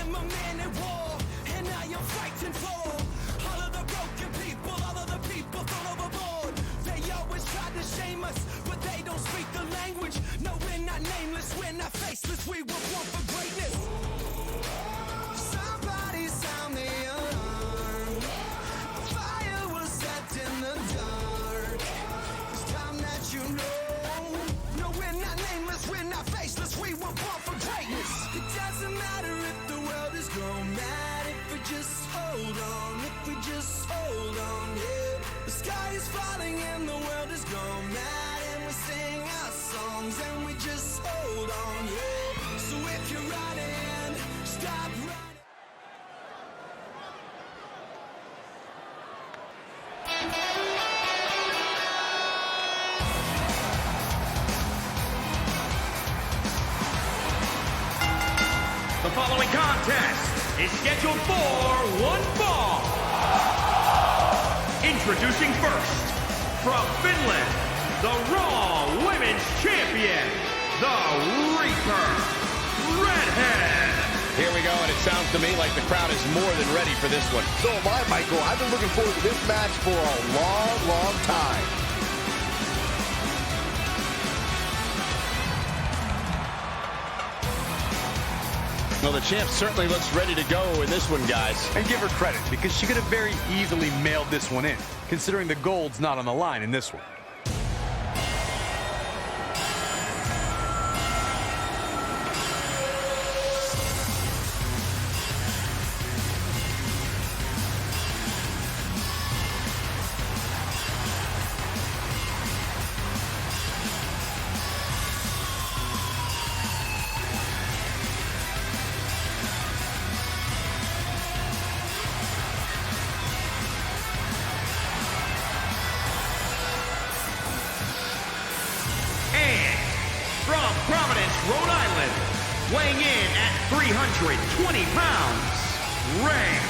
I'm a man at war, and I am fighting for all of the broken people, all of the people thrown overboard. They always try to shame us, but they don't speak the language. No, we're not nameless, we're not faceless, we were born for greatness. Somebody sound the alarm. A fire was set in the dark. It's time that you know. No, we're not nameless, we're not faceless, we were born for greatness. It doesn't matter if the world is going mad, if we just hold on, if we just hold on, yeah. The sky is falling and the world is going mad, and we sing our songs and we just hold on, yeah. So if you're running, stop running. The following contest is scheduled for one fall. Introducing first, from Finland, the Raw Women's Champion, the Reaper, Redhead. Here we go, and it sounds to me like the crowd is more than ready for this one. So am I, Michael. I've been looking forward to this match for a long, long time. Well, the champ certainly looks ready to go in this one, guys. And give her credit, because she could have very easily mailed this one in, considering the gold's not on the line in this one. From Providence, Rhode Island, weighing in at 320 pounds, Rage.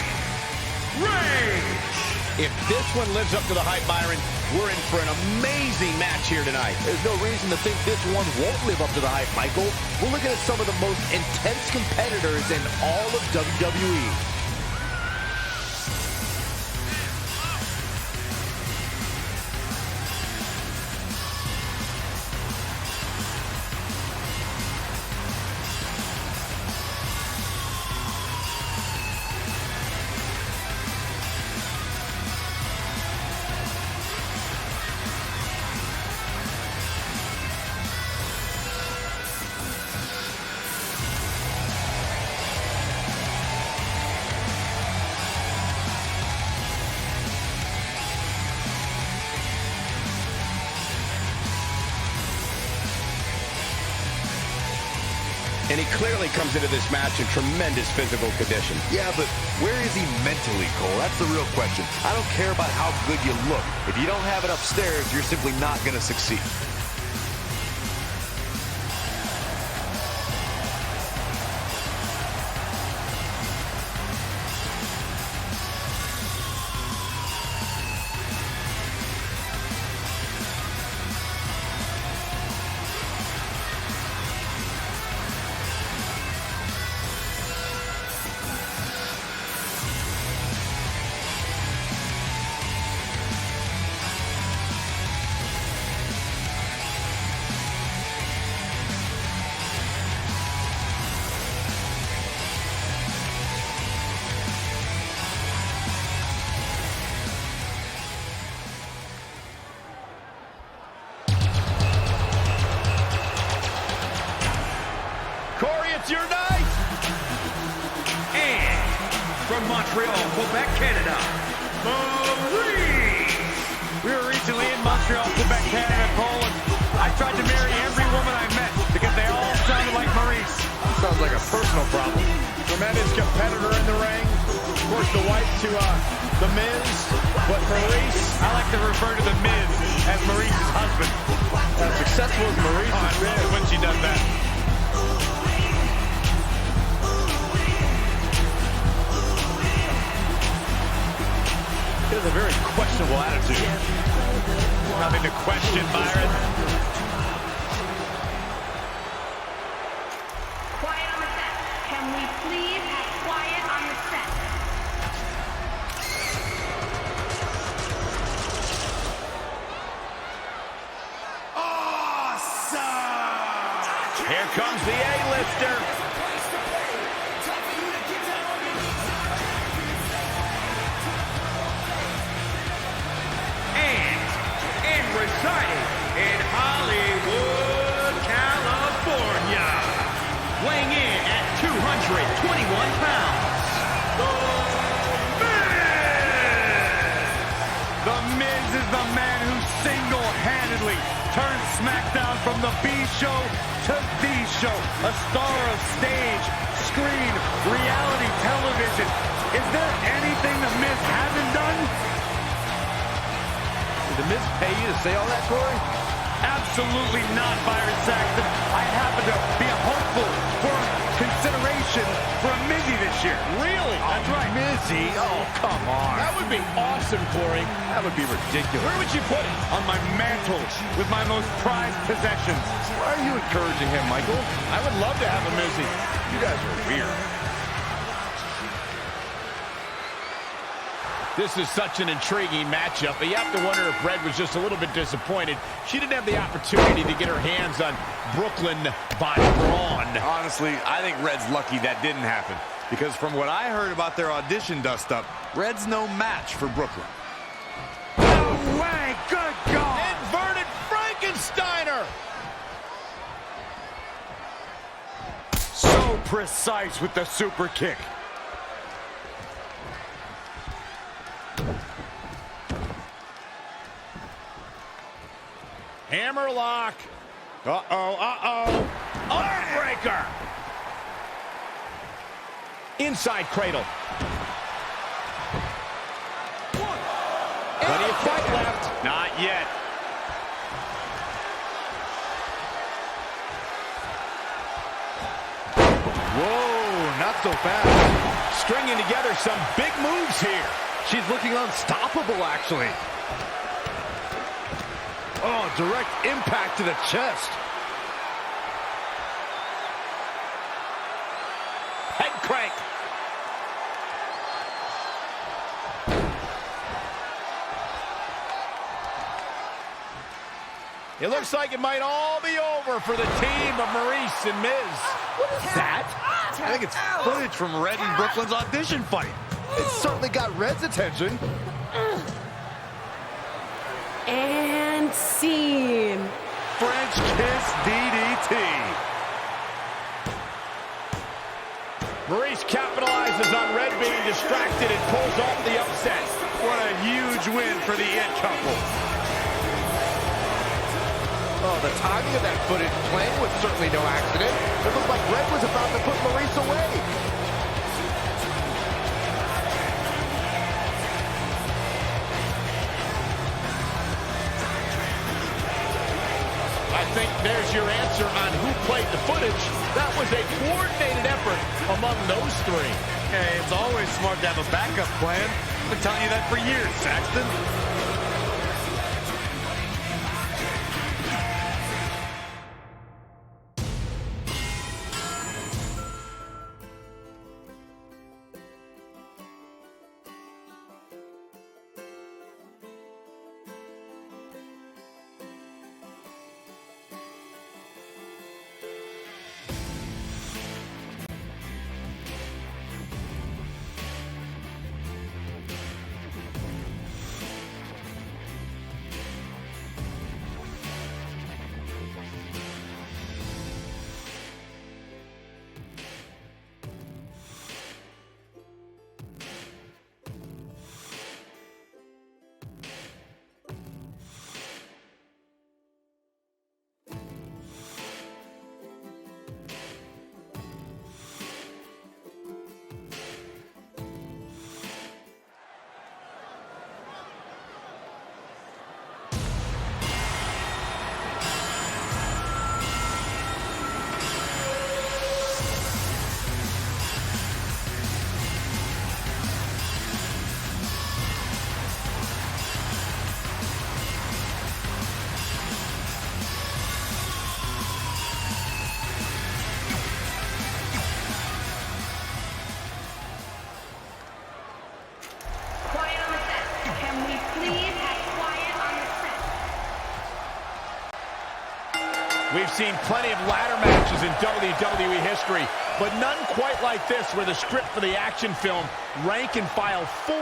If this one lives up to the hype, Byron, we're in for an amazing match here tonight. There's no reason to think this one won't live up to the hype, Michael. We're looking at some of the most intense competitors in all of WWE. And he clearly comes into this match in tremendous physical condition. Yeah, but where is he mentally, Cole? That's the real question. I don't care about how good you look. If you don't have it upstairs, you're simply not going to succeed. It's your night! And from Montreal, Quebec, Canada, Maurice! We were recently in Montreal, Quebec, Canada, Poland. I tried to marry every woman I met because they all sounded like Maurice. Sounds like a personal problem. Tremendous competitor in the ring. Of course, the wife to The Miz. But Maurice, I like to refer to The Miz as Maurice's husband. as successful as Maurice has been. When she does that. He has a very questionable attitude. Nothing to question, Byron. Quiet on the set. Can we please have quiet on the set? Here comes the A-lister. And residing in Hollywood, California, weighing in at 221 pounds, The Miz is the man who single-handedly turned SmackDown from the B show to the show. A star of stage, screen, reality television. Is there anything the Miz hasn't done? Did The Miz pay you to say all that, Corey? Absolutely not, Byron Saxton. I happen to be a hopeful for consideration for a Mizzy this year. Really? That's right. Mizzy? Oh, come on. That would be awesome, Corey. That would be ridiculous. Where would you put it? On my mantle with my most prized possessions. Why are you encouraging him, Michael? I would love to have a Mizzy. You guys are weird. This is such an intriguing matchup, but you have to wonder if Red was just a little bit disappointed. She didn't have the opportunity to get her hands on Brooklyn Von Braun. Honestly, I think Red's lucky that didn't happen. Because from what I heard about their audition dust-up, Red's no match for Brooklyn. No way! Good God! Inverted Frankensteiner! So precise with the super kick. Hammerlock. Uh-oh. Armbreaker. Inside cradle. Plenty of fight left. Not yet. Whoa, not so fast. Stringing together some big moves here. She's looking unstoppable, actually. Oh, direct impact to the chest. Head crank. It looks like it might all be over for the team of Maurice and Miz. What is that? I think it's footage from Red and Brooklyn's audition fight. It certainly got Red's attention. And scene. French kiss DDT. Maurice capitalizes on Red being distracted and pulls off the upset. What a huge win for the It couple. Oh, the timing of that footage playing was certainly no accident. It looked like Red was about to put Maurice away. I think there's your answer on who played the footage. That was a coordinated effort among those three. Hey, it's always smart to have a backup plan. I've been telling you that for years, Saxton. We've seen plenty of ladder matches in WWE history, but none quite like this, where the script for the action film, Rank and File 4,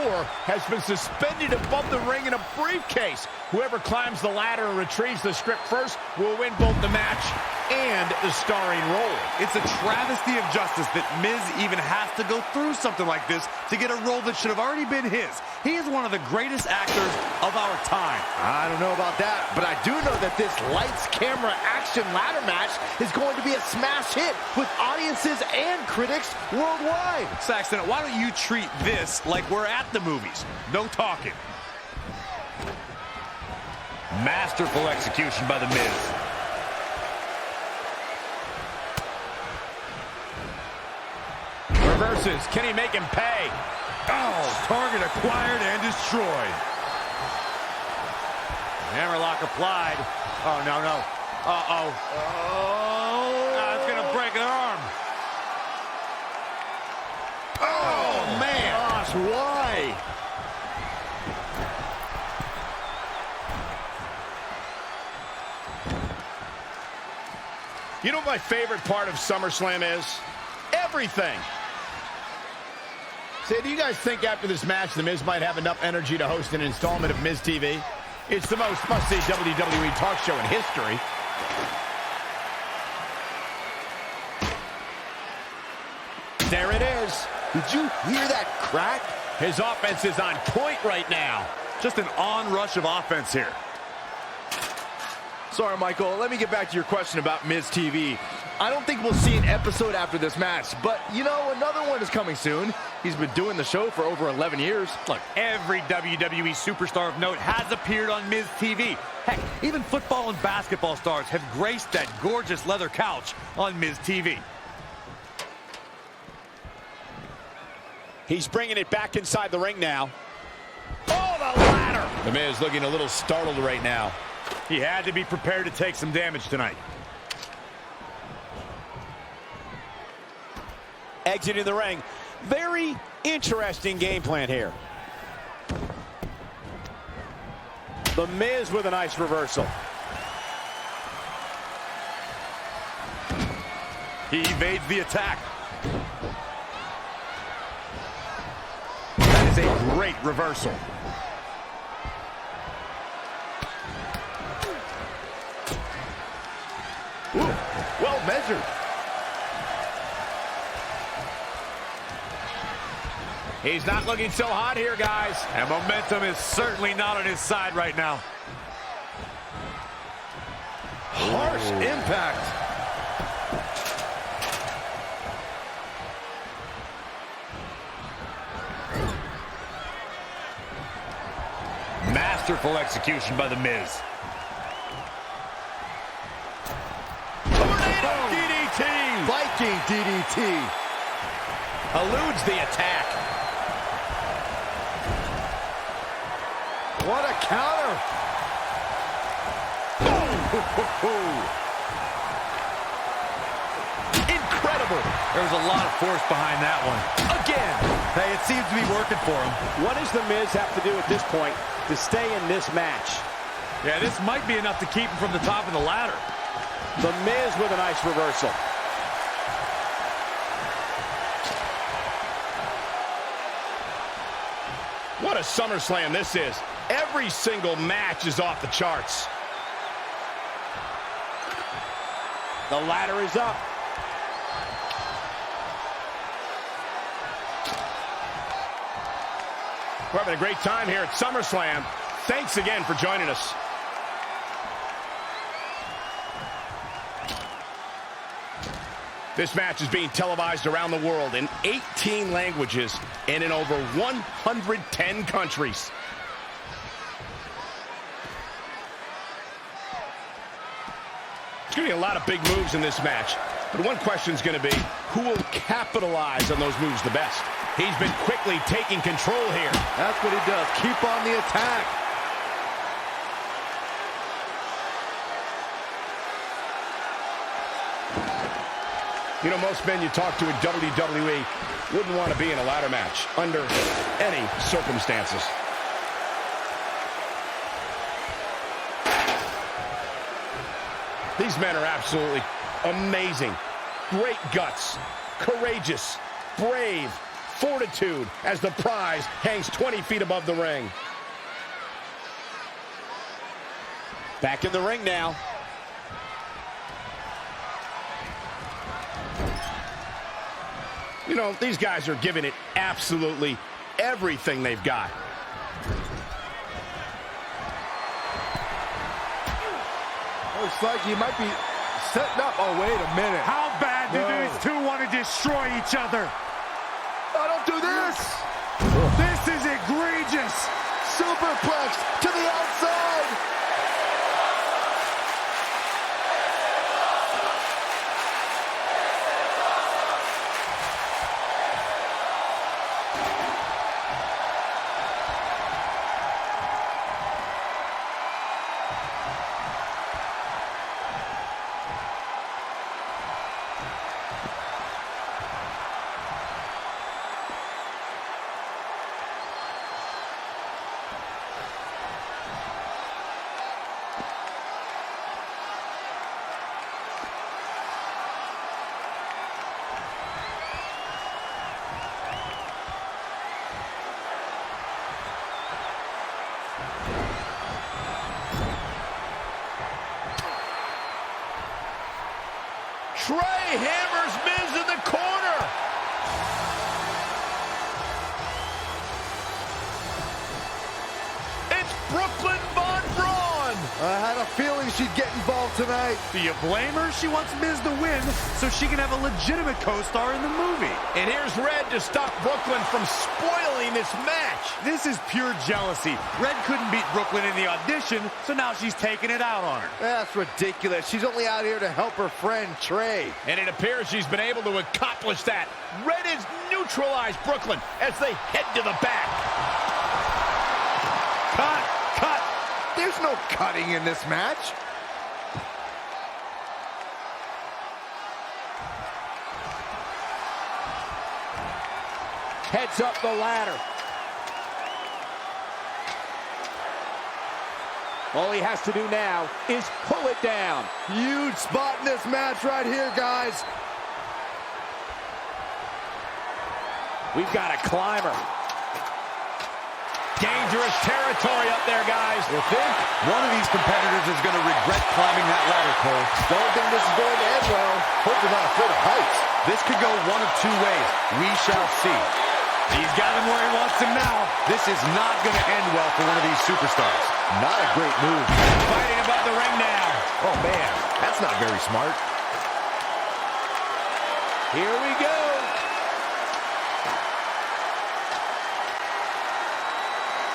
has been suspended above the ring in a briefcase. Whoever climbs the ladder and retrieves the script first will win both the match and the starring role. It's a travesty of justice that Miz even has to go through something like this to get a role that should have already been his. He is one of the greatest actors of our time. I don't know about that, but I do know that this lights, camera, action ladder match is going to be a smash hit with audiences and critics worldwide. Saxton, why don't you treat this like we're at the movies? No talking. Masterful execution by The Miz. Reverses. Can he make him pay? Oh, target acquired and destroyed. Hammerlock applied. Oh, no, no. Uh-oh. Oh, it's going to break an arm. Oh, man. Gosh, why? You know what my favorite part of SummerSlam is? Everything. Say, do you guys think after this match The Miz might have enough energy to host an installment of Miz TV? It's the most must-see WWE talk show in history. There it is. Did you hear that crack? His offense is on point right now. Just an onrush of offense here. Sorry, Michael. Let me get back to your question about Miz TV. I don't think we'll see an episode after this match, but, you know, another one is coming soon. He's been doing the show for over 11 years. Look, every WWE superstar of note has appeared on Miz TV. Heck, even football and basketball stars have graced that gorgeous leather couch on Miz TV. He's bringing it back inside the ring now. Oh, the ladder! The Miz looking a little startled right now. He had to be prepared to take some damage tonight. Exiting the ring. Very interesting game plan here. The Miz with a nice reversal. He evades the attack. That is a great reversal. Ooh, well measured. He's not looking so hot here, guys. And momentum is certainly not on his side right now. Harsh impact. Masterful execution by The Miz. Tornado DDT! Viking DDT. Eludes the attack. What a counter. Incredible. There was a lot of force behind that one. Again. Hey, it seems to be working for him. What does The Miz have to do at this point to stay in this match? Yeah, this might be enough to keep him from the top of the ladder. The Miz with a nice reversal. What a SummerSlam this is. Every single match is off the charts. The ladder is up. We're having a great time here at SummerSlam. Thanks again for joining us. This match is being televised around the world in 18 languages and in over 110 countries. There's going to be a lot of big moves in this match, but one question is going to be, who will capitalize on those moves the best? He's been quickly taking control here. That's what he does. Keep on the attack. You know, most men you talk to in WWE wouldn't want to be in a ladder match under any circumstances. These men are absolutely amazing. Great guts, courageous, brave, fortitude as the prize hangs 20 feet above the ring. Back in the ring now. You know, these guys are giving it absolutely everything they've got. Looks like he might be setting up. Oh, wait a minute. How bad do these two want to destroy each other? Oh, don't do this. This is egregious. Superplex to the outside. Trey hammers Miz in the corner. It's Brooklyn Von Braun. I had a feeling she'd get involved tonight. Do you blame her? She wants Miz to win so she can have a legitimate co-star in the movie. And here's Red to stop Brooklyn from spoiling this match. This is pure jealousy. Red couldn't beat Brooklyn in the audition, so now she's taking it out on her. That's ridiculous. She's only out here to help her friend Trey. And it appears she's been able to accomplish that. Red has neutralized Brooklyn as they head to the back. Cut! There's no cutting in this match. Heads up the ladder. All he has to do now is pull it down. Huge spot in this match right here, guys. We've got a climber. Dangerous territory up there, guys. You think one of these competitors is going to regret climbing that ladder, Cole? Don't think this is going to end well. Hope they're not afraid of heights. This could go one of two ways. We shall see. He's got him where he wants him now. This is not going to end well for one of these superstars. Not a great move. Fighting above the ring now. Oh, man. That's not very smart. Here we go.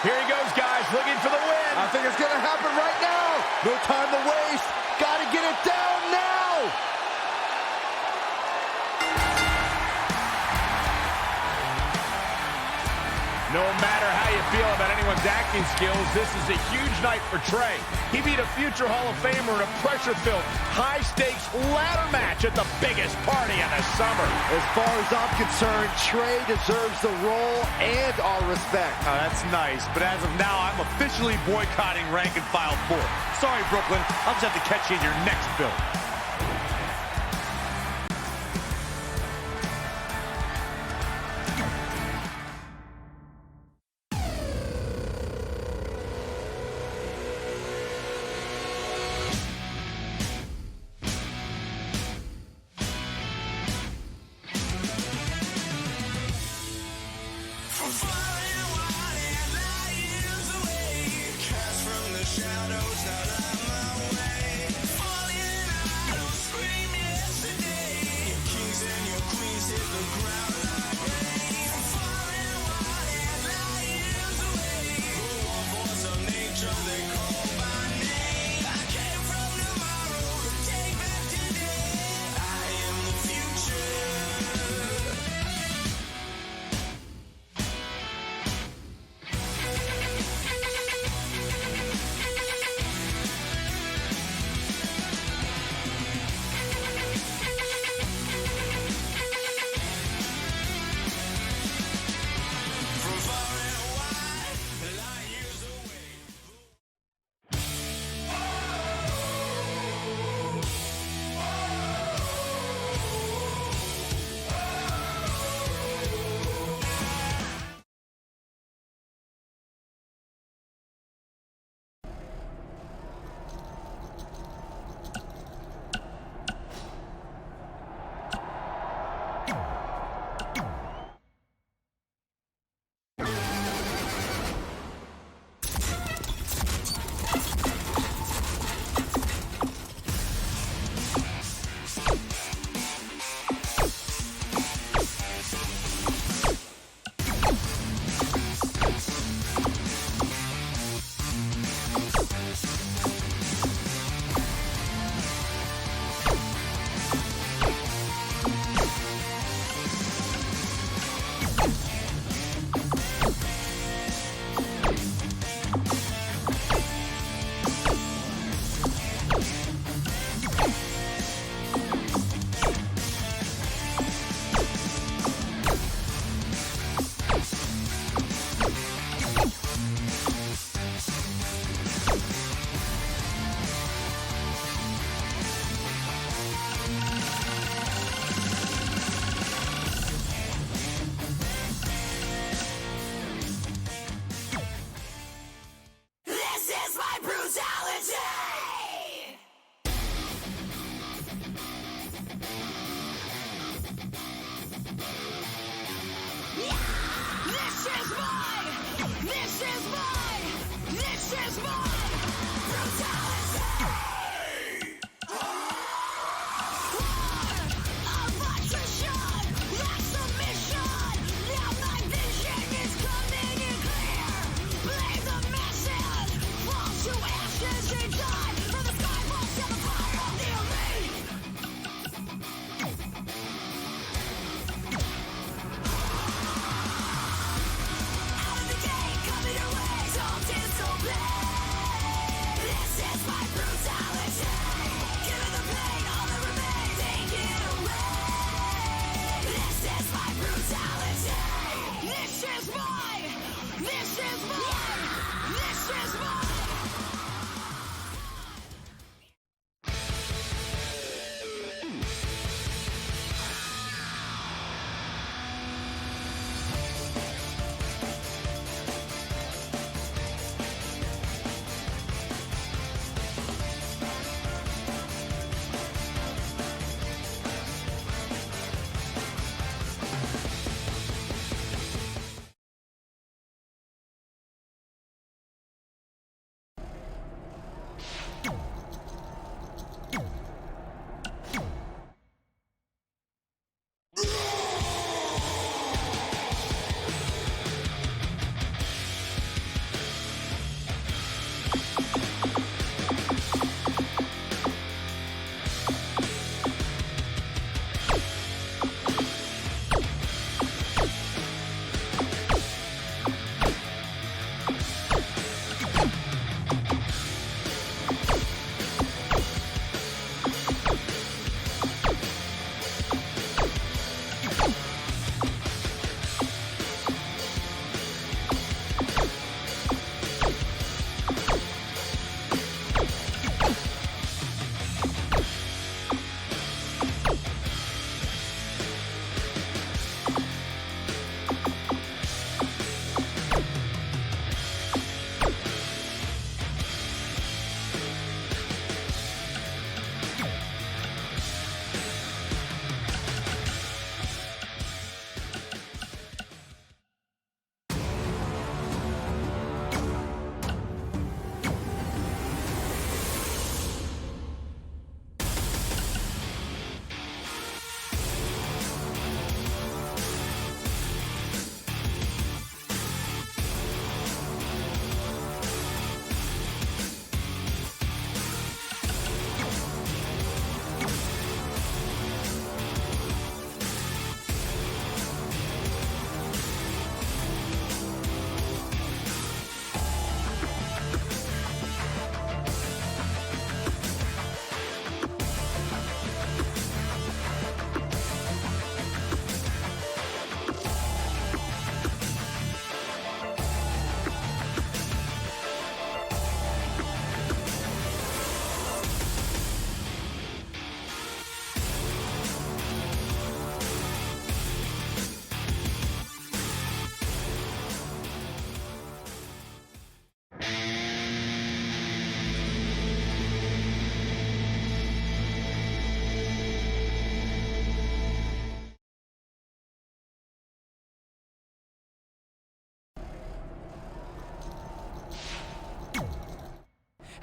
Here he goes, guys, looking for the win. I think it's going to happen right now. No time to waste. Got to get it down now. No matter how you feel about anyone's acting skills, this is a huge night for Trey. He beat a future Hall of Famer in a pressure-filled, high-stakes ladder match at the biggest party of the summer. As far as I'm concerned, Trey deserves the role and our respect. Oh, that's nice, but as of now, I'm officially boycotting Rank and File 4. Sorry, Brooklyn. I'll just have to catch you in your next build.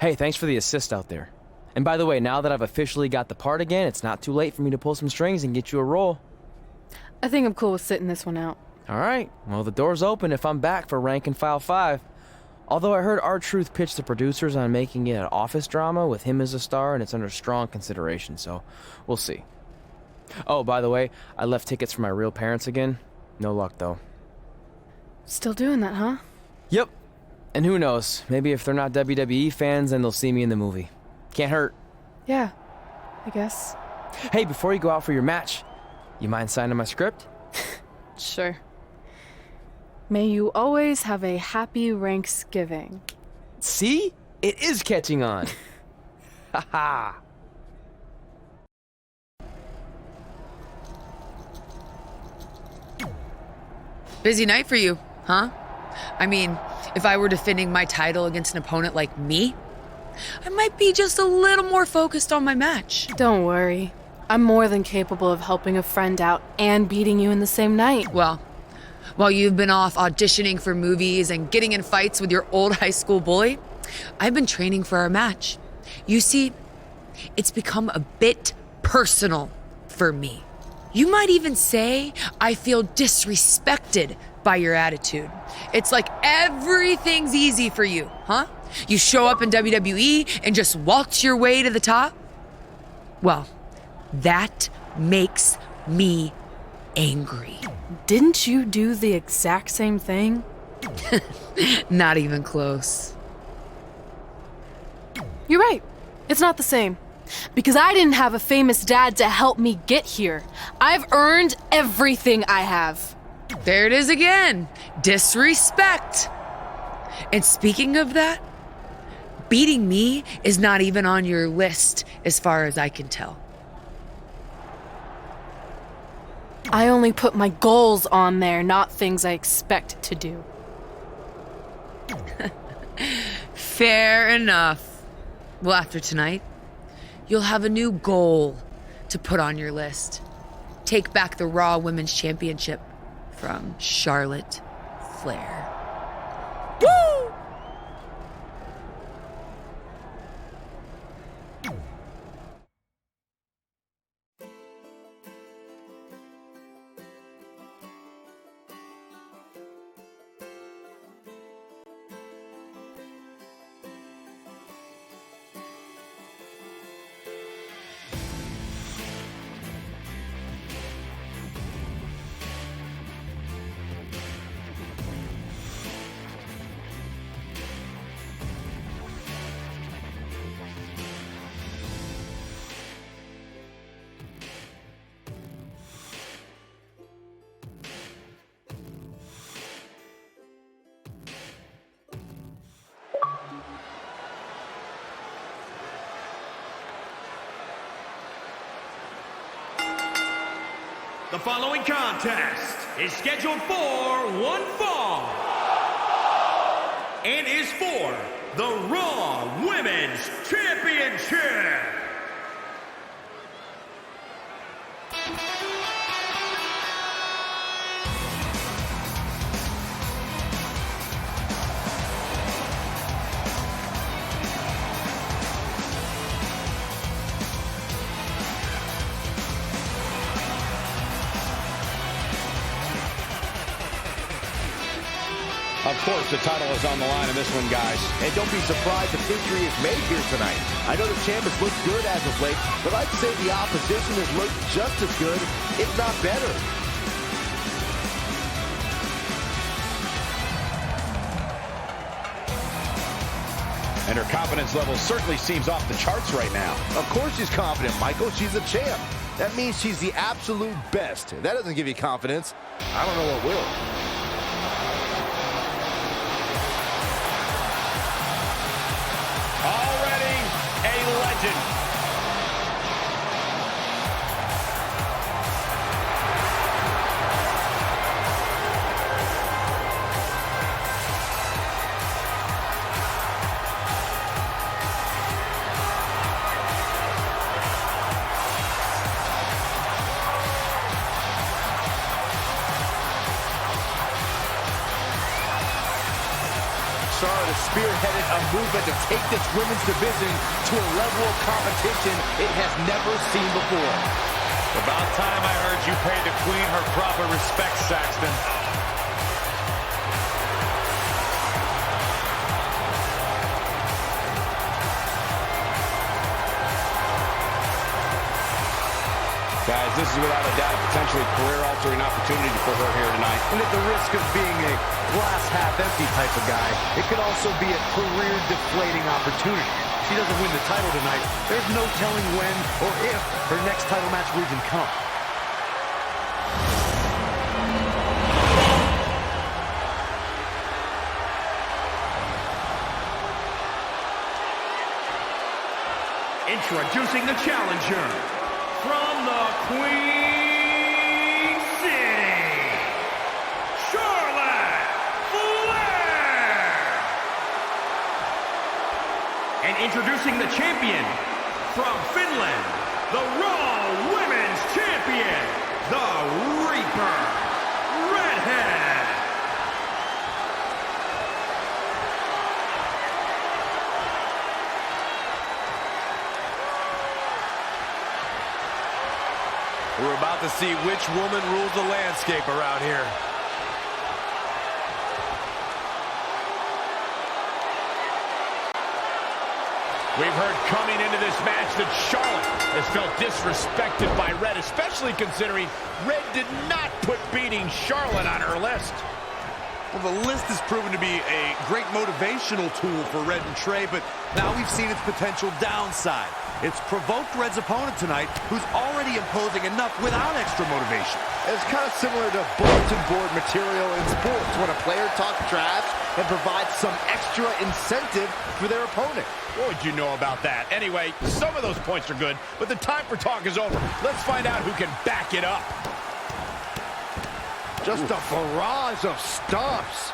Hey, thanks for the assist out there. And by the way, now that I've officially got the part again, it's not too late for me to pull some strings and get you a role. I think I'm cool with sitting this one out. All right, well, the door's open if I'm back for Rank and File 5. Although I heard R-Truth pitch the producers on making it an office drama with him as a star, and it's under strong consideration, so we'll see. Oh, by the way, I left tickets for my real parents again. No luck, though. Still doing that, huh? Yep. And who knows, maybe if they're not WWE fans, then they'll see me in the movie. Can't hurt. Yeah, I guess. Hey, before you go out for your match, you mind signing my script? Sure. May you always have a happy Ranksgiving. See? It is catching on. Haha. Busy night for you, huh? I mean, if I were defending my title against an opponent like me, I might be just a little more focused on my match. Don't worry. I'm more than capable of helping a friend out and beating you in the same night. Well, while you've been off auditioning for movies and getting in fights with your old high school bully, I've been training for our match. You see, it's become a bit personal for me. You might even say I feel disrespected by your attitude. It's like everything's easy for you, huh? You show up in WWE and just waltz your way to the top? Well, that makes me angry. Didn't you do the exact same thing? Not even close. You're right. It's not the same. Because I didn't have a famous dad to help me get here. I've earned everything I have. There it is again. Disrespect. And speaking of that, beating me is not even on your list as far as I can tell. I only put my goals on there, not things I expect to do. Fair enough. Well, after tonight, you'll have a new goal to put on your list. Take back the Raw Women's Championship from Charlotte Flair. Woo! The following contest is scheduled for one fall and is for the Raw Women's Championship. Of course, the title is on the line in this one, guys. And don't be surprised if history is made here tonight. I know the champ has looked good as of late, but I'd say the opposition has looked just as good, if not better. And her confidence level certainly seems off the charts right now. Of course she's confident, Michael. She's the champ. That means she's the absolute best. If that doesn't give you confidence, I don't know what will. Already a legend. Charlotte has spearheaded a movement to take this women's division to a level of competition it has never seen before. About time I heard you pay the Queen her proper respect, Saxton. Guys, this is without a doubt a potentially career-altering opportunity for her here tonight. And at the risk of being a glass half-empty type of guy, it could also be a career-deflating opportunity. If she doesn't win the title tonight, there's no telling when or if her next title match will even come. Introducing the challenger from the Queen City, Charlotte Flair. And introducing the champion from Finland, the Raw Women's Champion, the Reaper, Redhead. see which woman rules the landscape around here. We've heard coming into this match that Charlotte has felt disrespected by Red, especially considering Red did not put beating Charlotte on her list. Well, the list has proven to be a great motivational tool for Red and Trey, but now we've seen its potential downside. It's provoked Red's opponent tonight, who's already imposing enough without extra motivation. It's kind of similar to bulletin board material in sports when a player talks trash and provides some extra incentive for their opponent. What would you know about that? Anyway, some of those points are good, but the time for talk is over. Let's find out who can back it up. Just a barrage of stomps.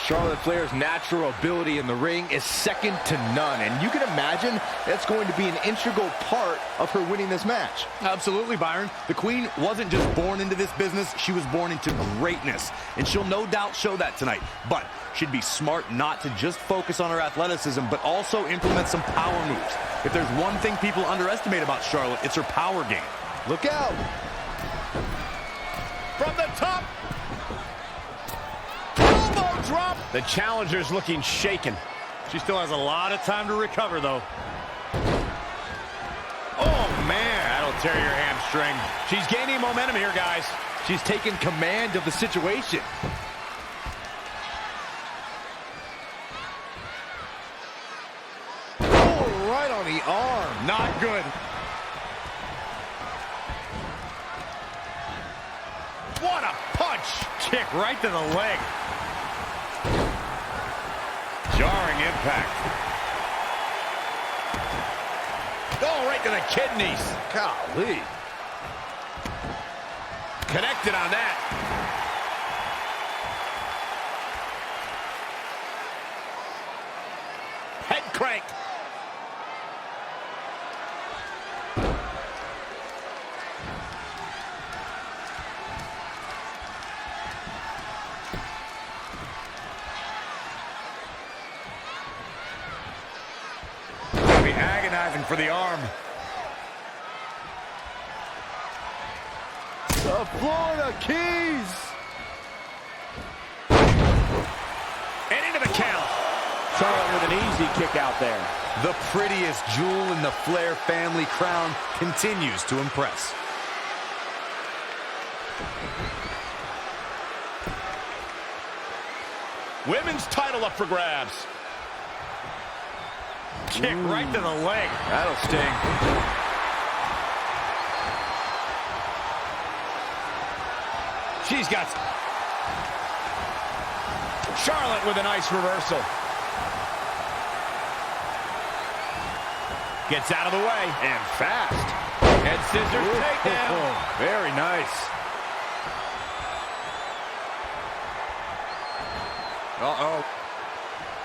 Charlotte Flair's natural ability in the ring is second to none, and you can imagine that's going to be an integral part of her winning this match. Absolutely, Byron. The Queen wasn't just born into this business, she was born into greatness, and she'll no doubt show that tonight. But she'd be smart not to just focus on her athleticism, but also implement some power moves. If there's one thing people underestimate about Charlotte, it's her power game. Look out. From the top. Elbow drop. The challenger's looking shaken. She still has a lot of time to recover, though. Oh, man. That'll tear your hamstring. She's gaining momentum here, guys. She's taking command of the situation. Oh, right on the arm. Not good. What a punch! Kick right to the leg. Jarring impact. Oh, right to the kidneys. Golly. Connected on that. Head crank. Agonizing for the arm. The Florida Keys. And into the count. Charlotte with an easy kick out there. The prettiest jewel in the Flair family crown continues to impress. Women's title up for grabs. Kick right to the leg. That'll sting. She's got Charlotte with a nice reversal. Gets out of the way. And fast. Head scissors takedown. Very nice. Uh-oh.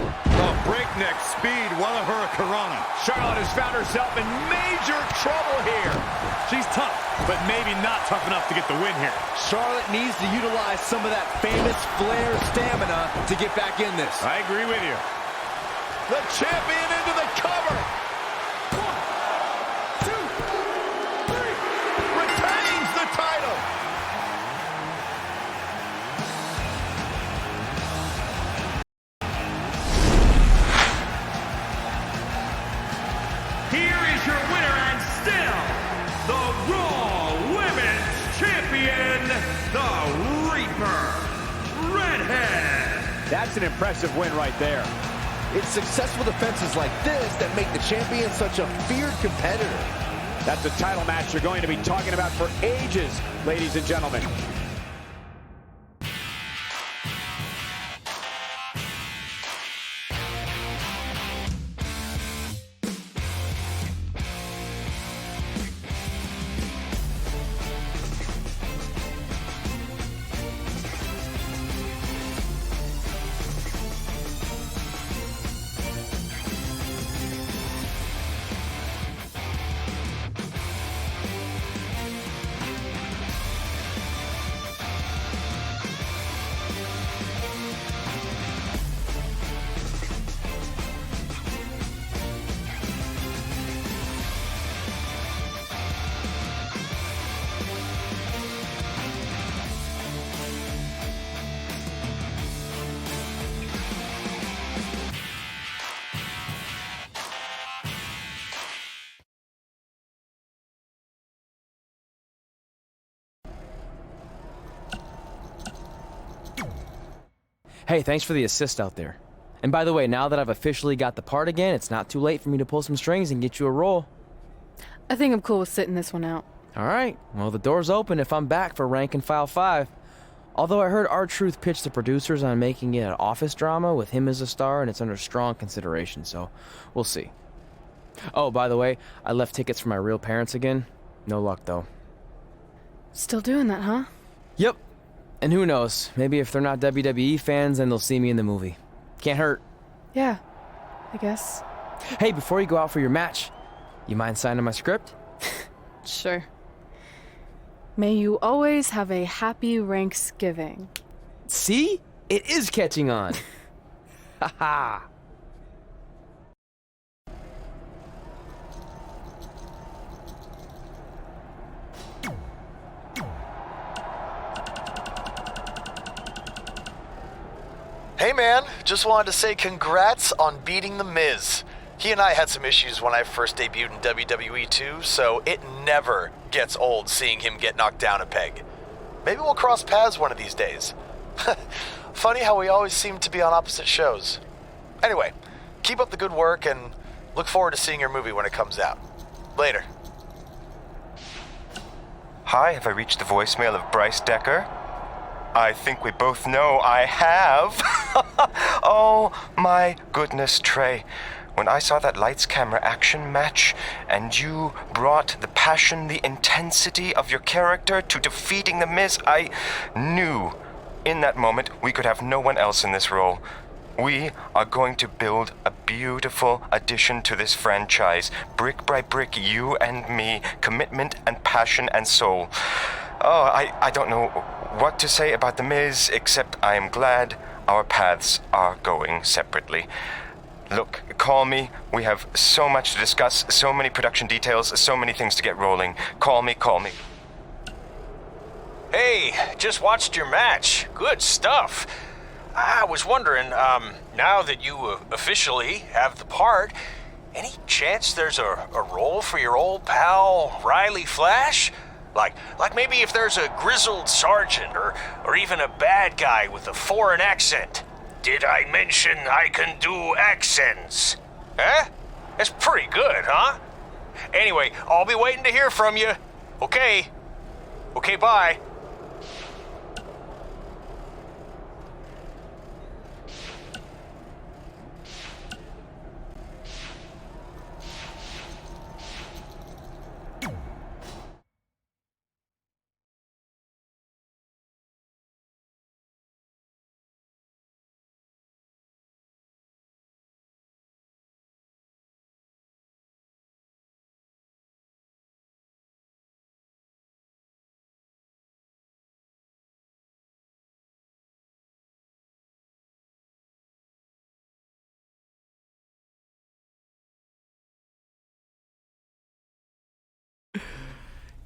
The breakneck speed, one of her Karana. Charlotte has found herself in major trouble here. She's tough, but maybe not tough enough to get the win here. Charlotte needs to utilize some of that famous Flair stamina to get back in this. I agree with you. The champion into the cover. 1, 2, 3. Retains the title. Here is your winner and still the Raw Women's Champion, the Reaper, Redhead. That's an impressive win right there. It's successful defenses like this that make the champion such a feared competitor. That's a title match you're going to be talking about for ages, ladies and gentlemen. Hey, thanks for the assist out there. And by the way, now that I've officially got the part again, it's not too late for me to pull some strings and get you a role. I think I'm cool with sitting this one out. All right, well, the door's open if I'm back for Rank and File 5. Although I heard R-Truth pitch the producers on making it an office drama with him as a star, and it's under strong consideration, so we'll see. Oh, by the way, I left tickets for my real parents again. No luck, though. Still doing that, huh? Yep. And who knows, maybe if they're not WWE fans, then they'll see me in the movie. Can't hurt. Yeah, I guess. Hey, before you go out for your match, you mind signing my script? Sure. May you always have a happy Ranksgiving. See? It is catching on. Haha. Hey man, just wanted to say congrats on beating The Miz. He and I had some issues when I first debuted in WWE too, so it never gets old seeing him get knocked down a peg. Maybe we'll cross paths one of these days. Funny how we always seem to be on opposite shows. Anyway, keep up the good work and look forward to seeing your movie when it comes out. Later. Hi, have I reached the voicemail of Bryce Decker? I think we both know I have. Oh my goodness, Trey. When I saw that lights, camera, action match, and you brought the passion, the intensity of your character to defeating The Miz, I knew in that moment we could have no one else in this role. We are going to build a beautiful addition to this franchise. Brick by brick, you and me, commitment and passion and soul. Oh, I don't know what to say about The Miz, except I am glad our paths are going separately. Look, call me. We have so much to discuss, so many production details, so many things to get rolling. Call me, call me. Hey, just watched your match. Good stuff. I was wondering, now that you officially have the part, any chance there's a role for your old pal, Riley Flash? Like maybe if there's a grizzled sergeant or even a bad guy with a foreign accent. Did I mention I can do accents? Huh? That's pretty good, huh? Anyway, I'll be waiting to hear from you. Okay. Okay, bye.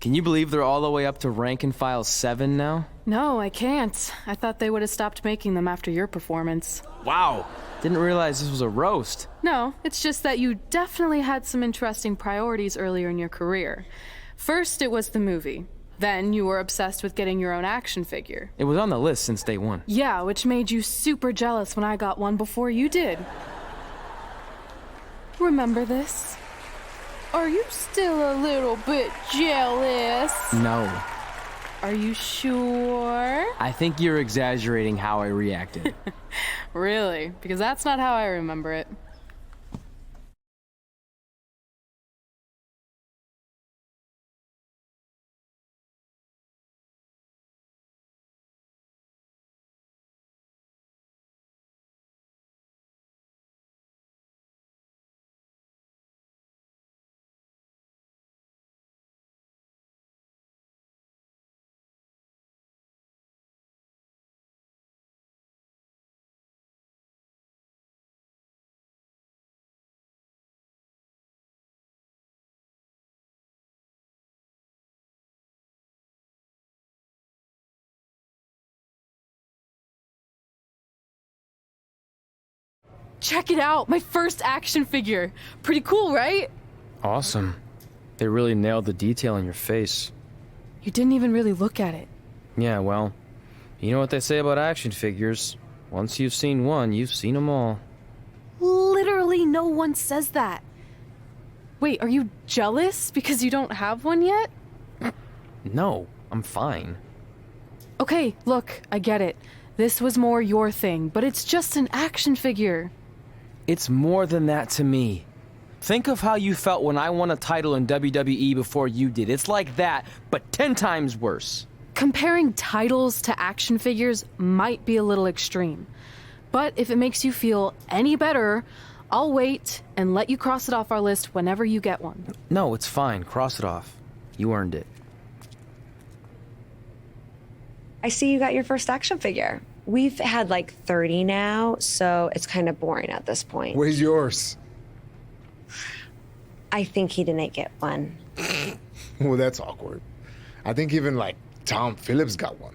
Can you believe they're all the way up to Rank and File 7 now? No, I can't. I thought they would have stopped making them after your performance. Wow. Didn't realize this was a roast. No, it's just that you definitely had some interesting priorities earlier in your career. First, it was the movie. Then you were obsessed with getting your own action figure. It was on the list since day one. Yeah, which made you super jealous when I got one before you did. Remember this? Are you still a little bit jealous? No. Are you sure? I think you're exaggerating how I reacted. Really? Because that's not how I remember it. Check it out, my first action figure. Pretty cool, right? Awesome. They really nailed the detail in your face. You didn't even really look at it. Yeah, well, you know what they say about action figures. Once you've seen one, you've seen them all. Literally no one says that. Wait, are you jealous because you don't have one yet? No, I'm fine. Okay, look, I get it. This was more your thing, but it's just an action figure. It's more than that to me. Think of how you felt when I won a title in WWE before you did. It's like that, but 10 times worse. Comparing titles to action figures might be a little extreme. But if it makes you feel any better, I'll wait and let you cross it off our list whenever you get one. No, it's fine. Cross it off. You earned it. I see you got your first action figure. We've had like 30 now, so it's kind of boring at this point. Where's yours? I think he didn't get one. Well, that's awkward. I think even like Tom Phillips got one.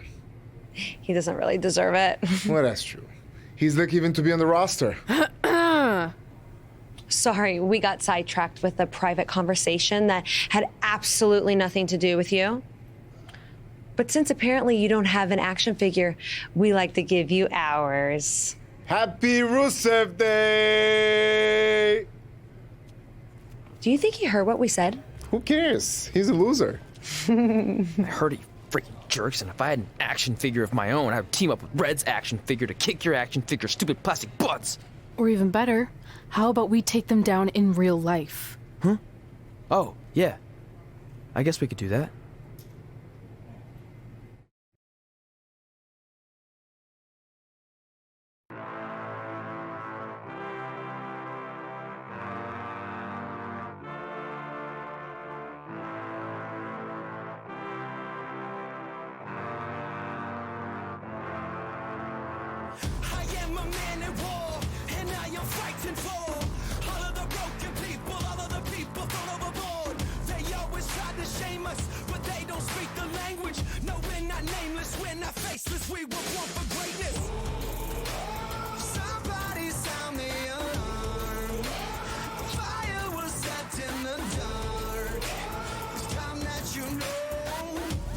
He doesn't really deserve it. Well, that's true. He's lucky even to be on the roster. Sorry, we got sidetracked with a private conversation that had absolutely nothing to do with you. But since apparently you don't have an action figure, we like to give you ours. Happy Rusev Day! Do you think he heard what we said? Who cares? He's a loser. I heard he freaking jerks, and if I had an action figure of my own, I would team up with Red's action figure to kick your action figure stupid plastic butts. Or even better, how about we take them down in real life? Huh? Oh, yeah. I guess we could do that. I am a man at war, and I am fighting for all of the broken people, all of the people thrown overboard. They always try to shame us, but they don't speak the language. No, we're not nameless, we're not faceless, we were born for greatness. Somebody sound the alarm. A fire was set in the dark. It's time that you know.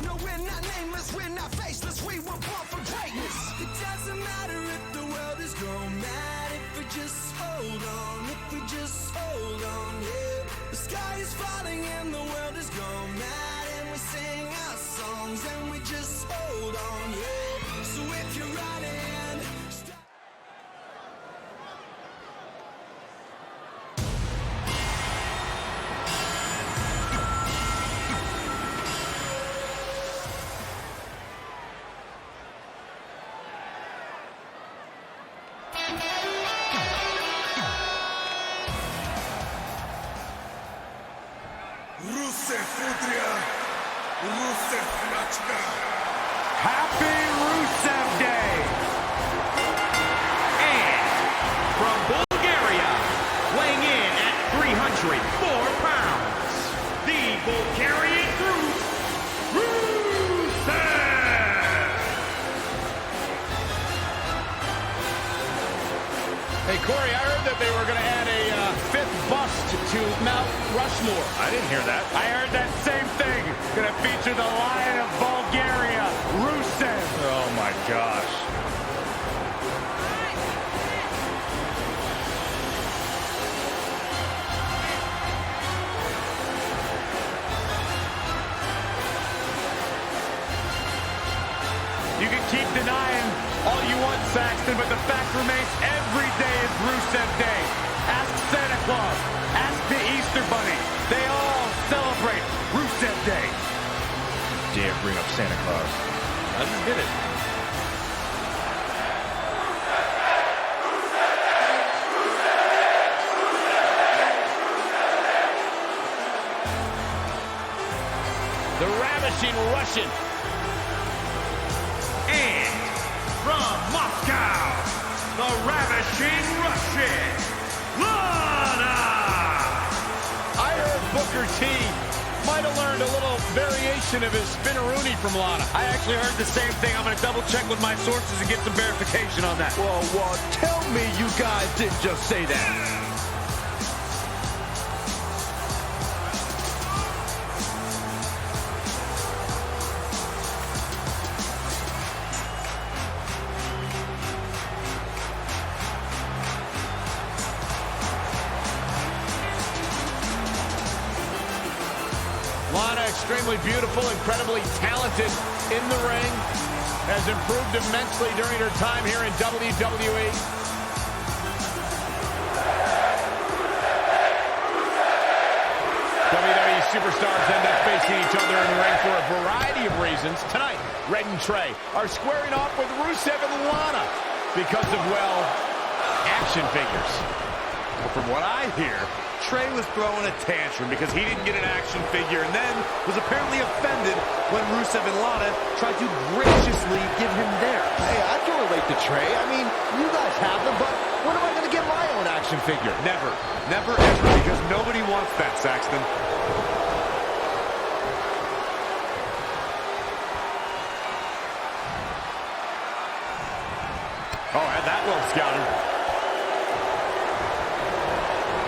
No, we're not nameless, we're not faceless, we were born for greatness. It doesn't matter if the world is gone mad, if we just hold on, if we just hold on, yeah. The sky is falling and the world is gone mad, and we sing our songs and we just hold on, yeah. So if you're running, stop. Rusev Udria, Rusev Machka. Happy Rusev Day! And from Bulgaria, weighing in at 304 pounds, the Bulgarian group, Rusev! Hey, Corey, I heard that they were going to add a fifth bust to Mount Rushmore. I didn't hear that. I heard that same thing. Going to feature the Lion of Bulgaria, Rusev. Oh my gosh. You can keep denying all you want, Saxton, but the fact remains every day is Rusev Day. Ask Santa Claus. Ask the Easter Bunny. They all celebrate Rusev Day. Dare bring up Santa Claus. I just did it. The ravishing Russian. And from Moscow, the ravishing Russian, Lana! I heard Booker T might have learned a little variation of his spinneroonie from Lana. I actually heard the same thing. I'm going to double check with my sources and get some verification on that. Well, tell me you guys didn't just say that. extremely beautiful, incredibly talented in the ring. Has improved immensely during her time here in WWE. WWE superstars end up facing each other in the ring for a variety of reasons. Tonight, Red and Trey are squaring off with Rusev and Lana because of, well, action figures. Well, from what I hear, Trey was throwing a tantrum because he didn't get an action figure and then was apparently offended when Rusev and Lana tried to graciously give him theirs. Hey, I can relate to Trey. I mean, you guys have them, but when am I going to get my own action figure? Never. Never, ever, because nobody wants that, Saxton. Oh, had that well scouted.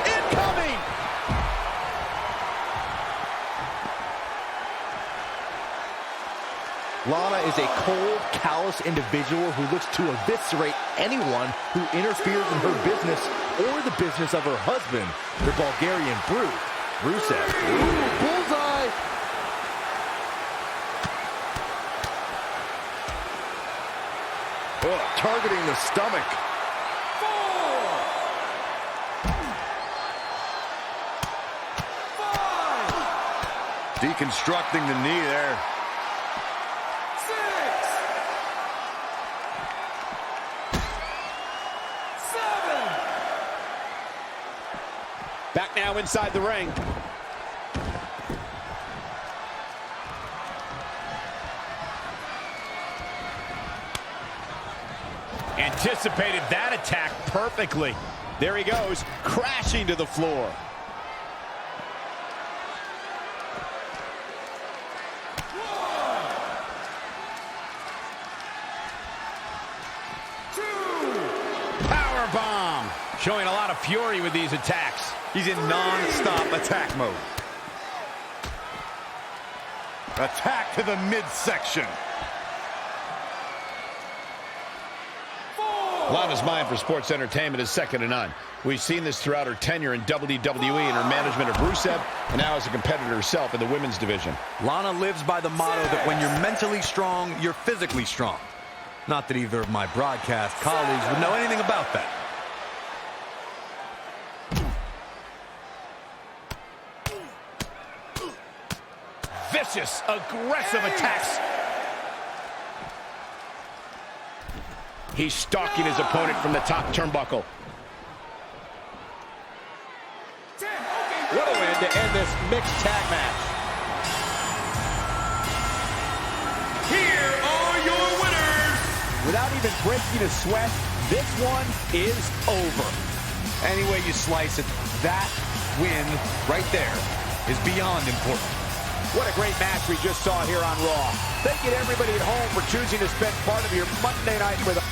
Incoming! Lana is a cold, callous individual who looks to eviscerate anyone who interferes in her business or the business of her husband, the Bulgarian Brute, Rusev. Ooh, bullseye! Oh, targeting the stomach. 4, 5, deconstructing the knee there. 6, 7. Back now inside the ring. Anticipated that attack perfectly. There he goes, crashing to the floor. Power bomb. Showing a lot of fury with these attacks. He's in non-stop attack mode. Attack to the midsection. Lana's mind for sports entertainment is second to none. We've seen this throughout her tenure in WWE and her management of Rusev, and now as a competitor herself in the women's division. Lana lives by the motto that when you're mentally strong, you're physically strong. Not that either of my broadcast colleagues would know anything about that. Vicious, aggressive attacks. He's stalking his opponent from the top turnbuckle. What a win to end this mixed tag match. Here are your winners. Without even breaking a sweat, this one is over. Any way you slice it, that win right there is beyond important. What a great match we just saw here on Raw. Thank you to everybody at home for choosing to spend part of your Monday night with us.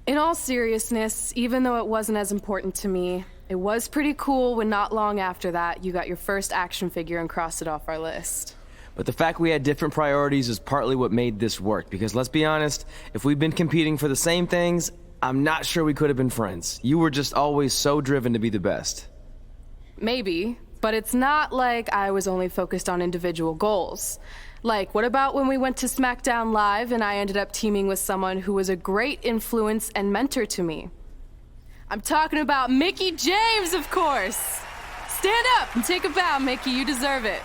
In all seriousness, even though it wasn't as important to me, it was pretty cool when not long after that, you got your first action figure and crossed it off our list. But the fact we had different priorities is partly what made this work, because let's be honest, if we'd been competing for the same things, I'm not sure we could have been friends. You were just always so driven to be the best. Maybe, but it's not like I was only focused on individual goals. Like, what about when we went to SmackDown Live and I ended up teaming with someone who was a great influence and mentor to me? I'm talking about Mickie James, of course! Stand up and take a bow, Mickie, you deserve it.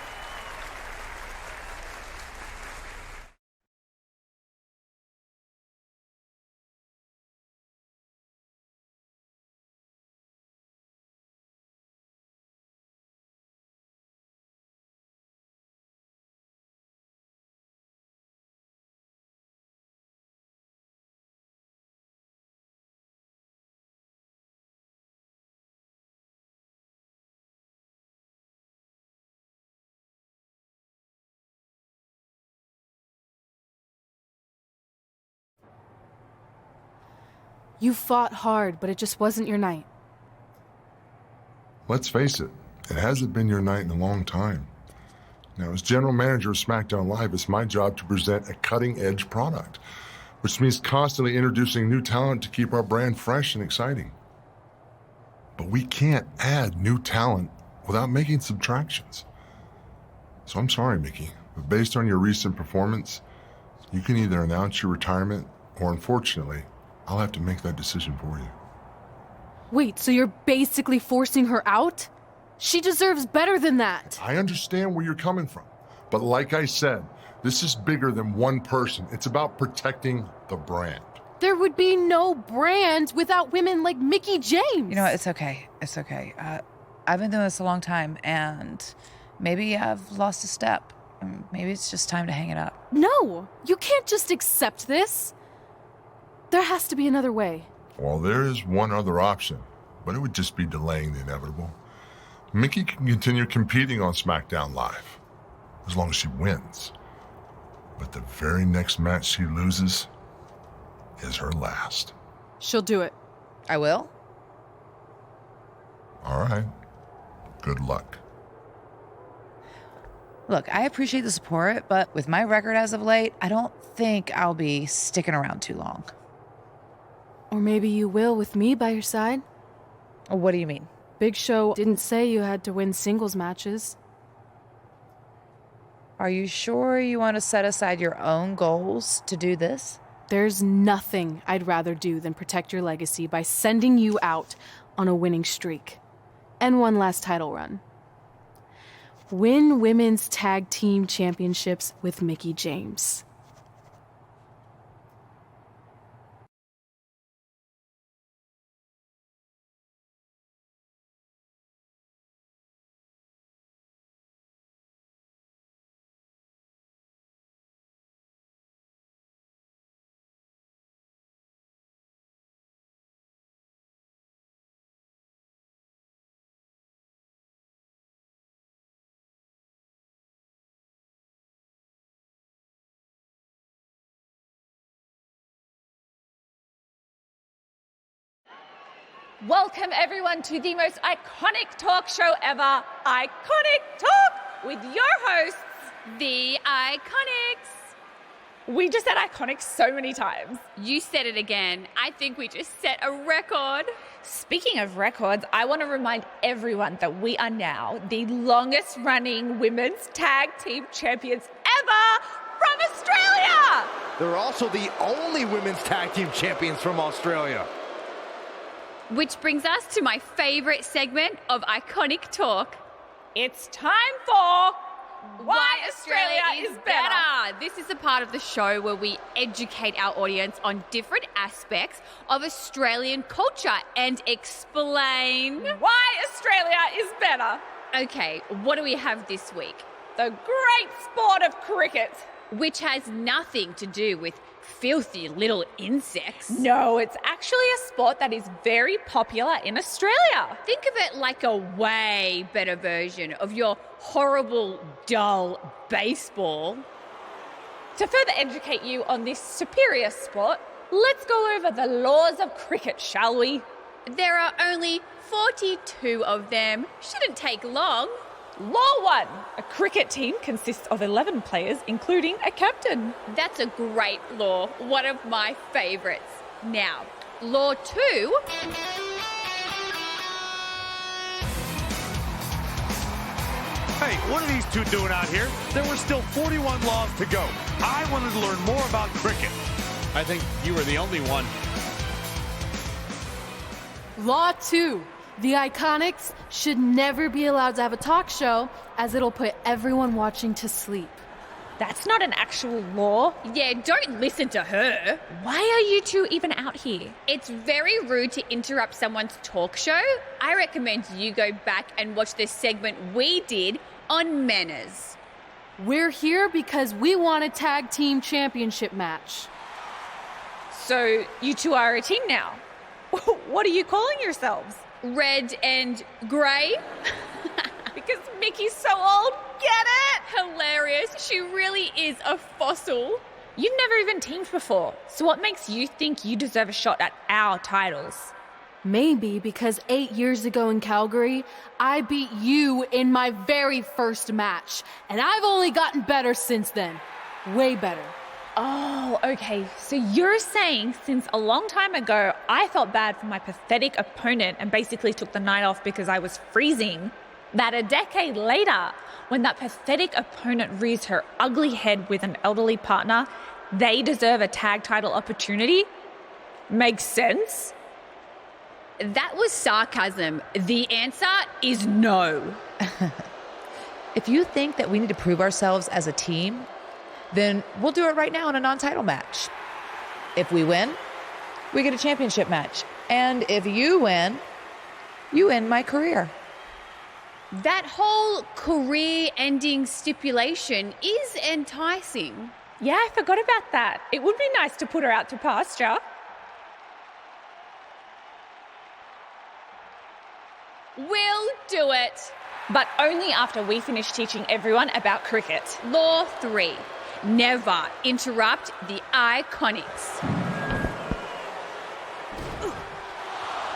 You fought hard, but it just wasn't your night. Let's face it, it hasn't been your night in a long time. Now, as general manager of SmackDown Live, it's my job to present a cutting-edge product, which means constantly introducing new talent to keep our brand fresh and exciting. But we can't add new talent without making subtractions. So I'm sorry, Mickey, but based on your recent performance, you can either announce your retirement or, unfortunately, I'll have to make that decision for you. Wait, so you're basically forcing her out? She deserves better than that. I understand where you're coming from, but like I said, this is bigger than one person. It's about protecting the brand. There would be no brand without women like Mickie James. You know what? It's okay. It's okay. I've been doing this a long time, and maybe I've lost a step. Maybe it's just time to hang it up. No, you can't just accept this. There has to be another way. Well, there is one other option, but it would just be delaying the inevitable. Mickie can continue competing on SmackDown Live, as long as she wins. But the very next match she loses is her last. She'll do it. I will? All right. Good luck. Look, I appreciate the support, but with my record as of late, I don't think I'll be sticking around too long. Or maybe you will with me by your side. What do you mean? Big Show didn't say you had to win singles matches. Are you sure you want to set aside your own goals to do this? There's nothing I'd rather do than protect your legacy by sending you out on a winning streak. And one last title run. Win women's tag team championships with Mickie James. Welcome everyone to the most iconic talk show ever, Iconic Talk, with your hosts, the Iconics. We just said iconic so many times. You said it again. I think we just set a record. Speaking of records, I want to remind everyone that we are now the longest running women's tag team champions ever from Australia. They're also the only women's tag team champions from Australia. Which brings us to my favorite segment of Iconic Talk. It's time for Why Australia is Better. This is a part of the show where we educate our audience on different aspects of Australian culture and explain why Australia is better. Okay, what do we have this week? The great sport of cricket. Which has nothing to do with filthy little insects. No, it's actually a sport that is very popular in Australia. Think of it like a way better version of your horrible, dull baseball. To further educate you on this superior sport, let's go over the laws of cricket, shall we? There are only 42 of them. Shouldn't take long. Law 1. A cricket team consists of 11 players, including a captain. That's a great law. One of my favourites. Now, Law 2. Hey, what are these two doing out here? There were still 41 laws to go. I wanted to learn more about cricket. I think you were the only one. Law 2. The Iconics should never be allowed to have a talk show, as it'll put everyone watching to sleep. That's not an actual law. Yeah, don't listen to her. Why are you two even out here? It's very rude to interrupt someone's talk show. I recommend you go back and watch the segment we did on manners. We're here because we want a tag team championship match. So you two are a team now. What are you calling yourselves? Red and grey. Because Mickey's so old, get it? Hilarious. She really is a fossil. You've never even teamed before, so what makes you think you deserve a shot at our titles? Maybe because 8 years ago in Calgary, I beat you in my very first match, and I've only gotten better since then. Way better. Oh, okay. So you're saying since a long time ago, I felt bad for my pathetic opponent and basically took the night off because I was freezing, that a decade later, when that pathetic opponent rears her ugly head with an elderly partner, they deserve a tag title opportunity? Makes sense? That was sarcasm. The answer is no. If you think that we need to prove ourselves as a team, then we'll do it right now in a non-title match. If we win, we get a championship match. And if you win, you end my career. That whole career-ending stipulation is enticing. Yeah, I forgot about that. It would be nice to put her out to pasture. We'll do it. But only after we finish teaching everyone about cricket. Law 3. Never interrupt the Iconics.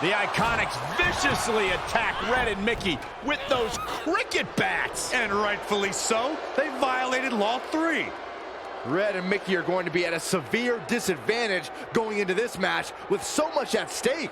The Iconics viciously attack Red and Mickey with those cricket bats. And rightfully so. They violated Law 3. Red and Mickey are going to be at a severe disadvantage going into this match with so much at stake.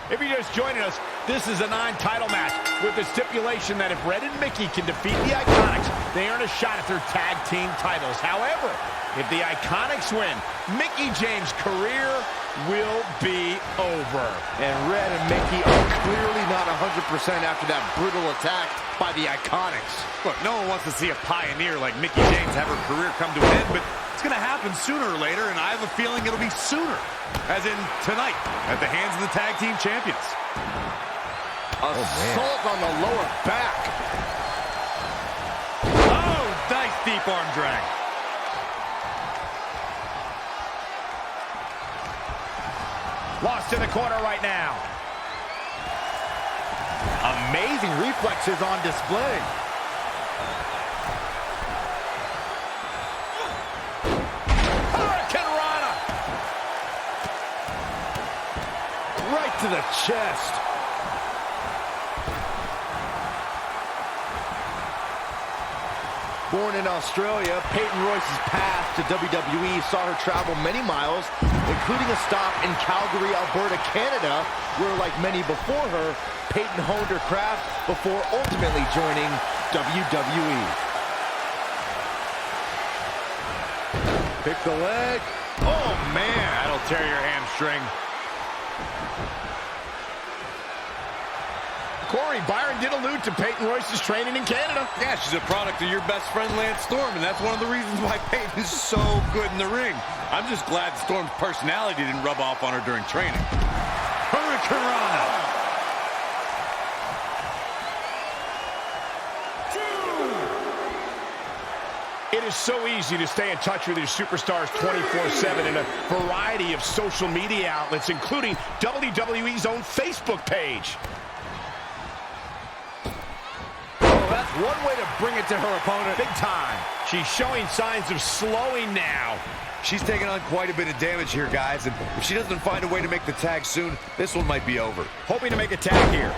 If you're just joining us, this is a non-title match with the stipulation that if Red and Mickey can defeat the Iconics, they earn a shot at their tag team titles. However, if the Iconics win, Mickey James' career will be over. And Red and Mickey are clearly not 100% after that brutal attack by the Iconics. Look, no one wants to see a pioneer like Mickey James have her career come to an end, but it's going to happen sooner or later, and I have a feeling it'll be sooner, as in tonight, at the hands of the tag team champions. Assault on the lower back. Oh, nice deep arm drag. Lost in the corner right now. Amazing reflexes on display. Right to the chest. Born in Australia, Peyton Royce's path to WWE saw her travel many miles, including a stop in Calgary, Alberta, Canada, where, like many before her, Peyton honed her craft before ultimately joining WWE. Pick the leg. Oh, man, that'll tear your hamstring. Corey, Byron did allude to Peyton Royce's training in Canada. Yeah, she's a product of your best friend, Lance Storm, and that's one of the reasons why Peyton is so good in the ring. I'm just glad Storm's personality didn't rub off on her during training. Hurricanrana. It is so easy to stay in touch with your superstars 24/7 in a variety of social media outlets, including WWE's own Facebook page. That's one way to bring it to her opponent. Big time. She's showing signs of slowing now. She's taking on quite a bit of damage here, guys, and if she doesn't find a way to make the tag soon, this one might be over. Hoping to make a tag here.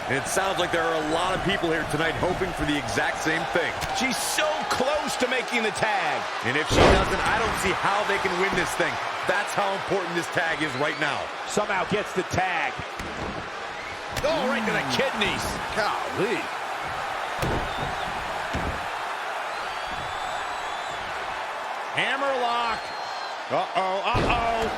And it sounds like there are a lot of people here tonight hoping for the exact same thing. She's so close to making the tag. And if she doesn't, I don't see how they can win this thing. That's how important this tag is right now. Somehow gets the tag. Oh, right to the kidneys. Golly. Hammerlock. Uh-oh, uh-oh.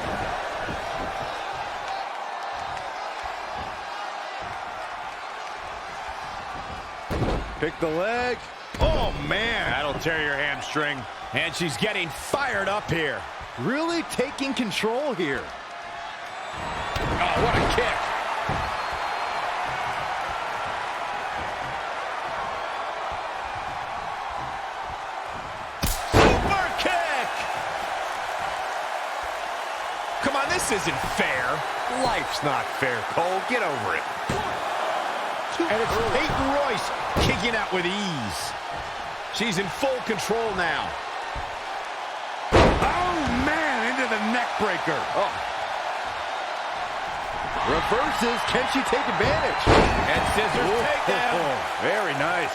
Pick the leg. Oh, man. That'll tear your hamstring. And she's getting fired up here. Really taking control here. Oh, what a kick. Super kick. Come on, this isn't fair. Life's not fair, Cole. Get over it. And it's Peyton Royce kicking out with ease. She's in full control now. Oh, man, into the neck breaker. Oh. Reverses. Can she take advantage? And scissors takedown. Very nice.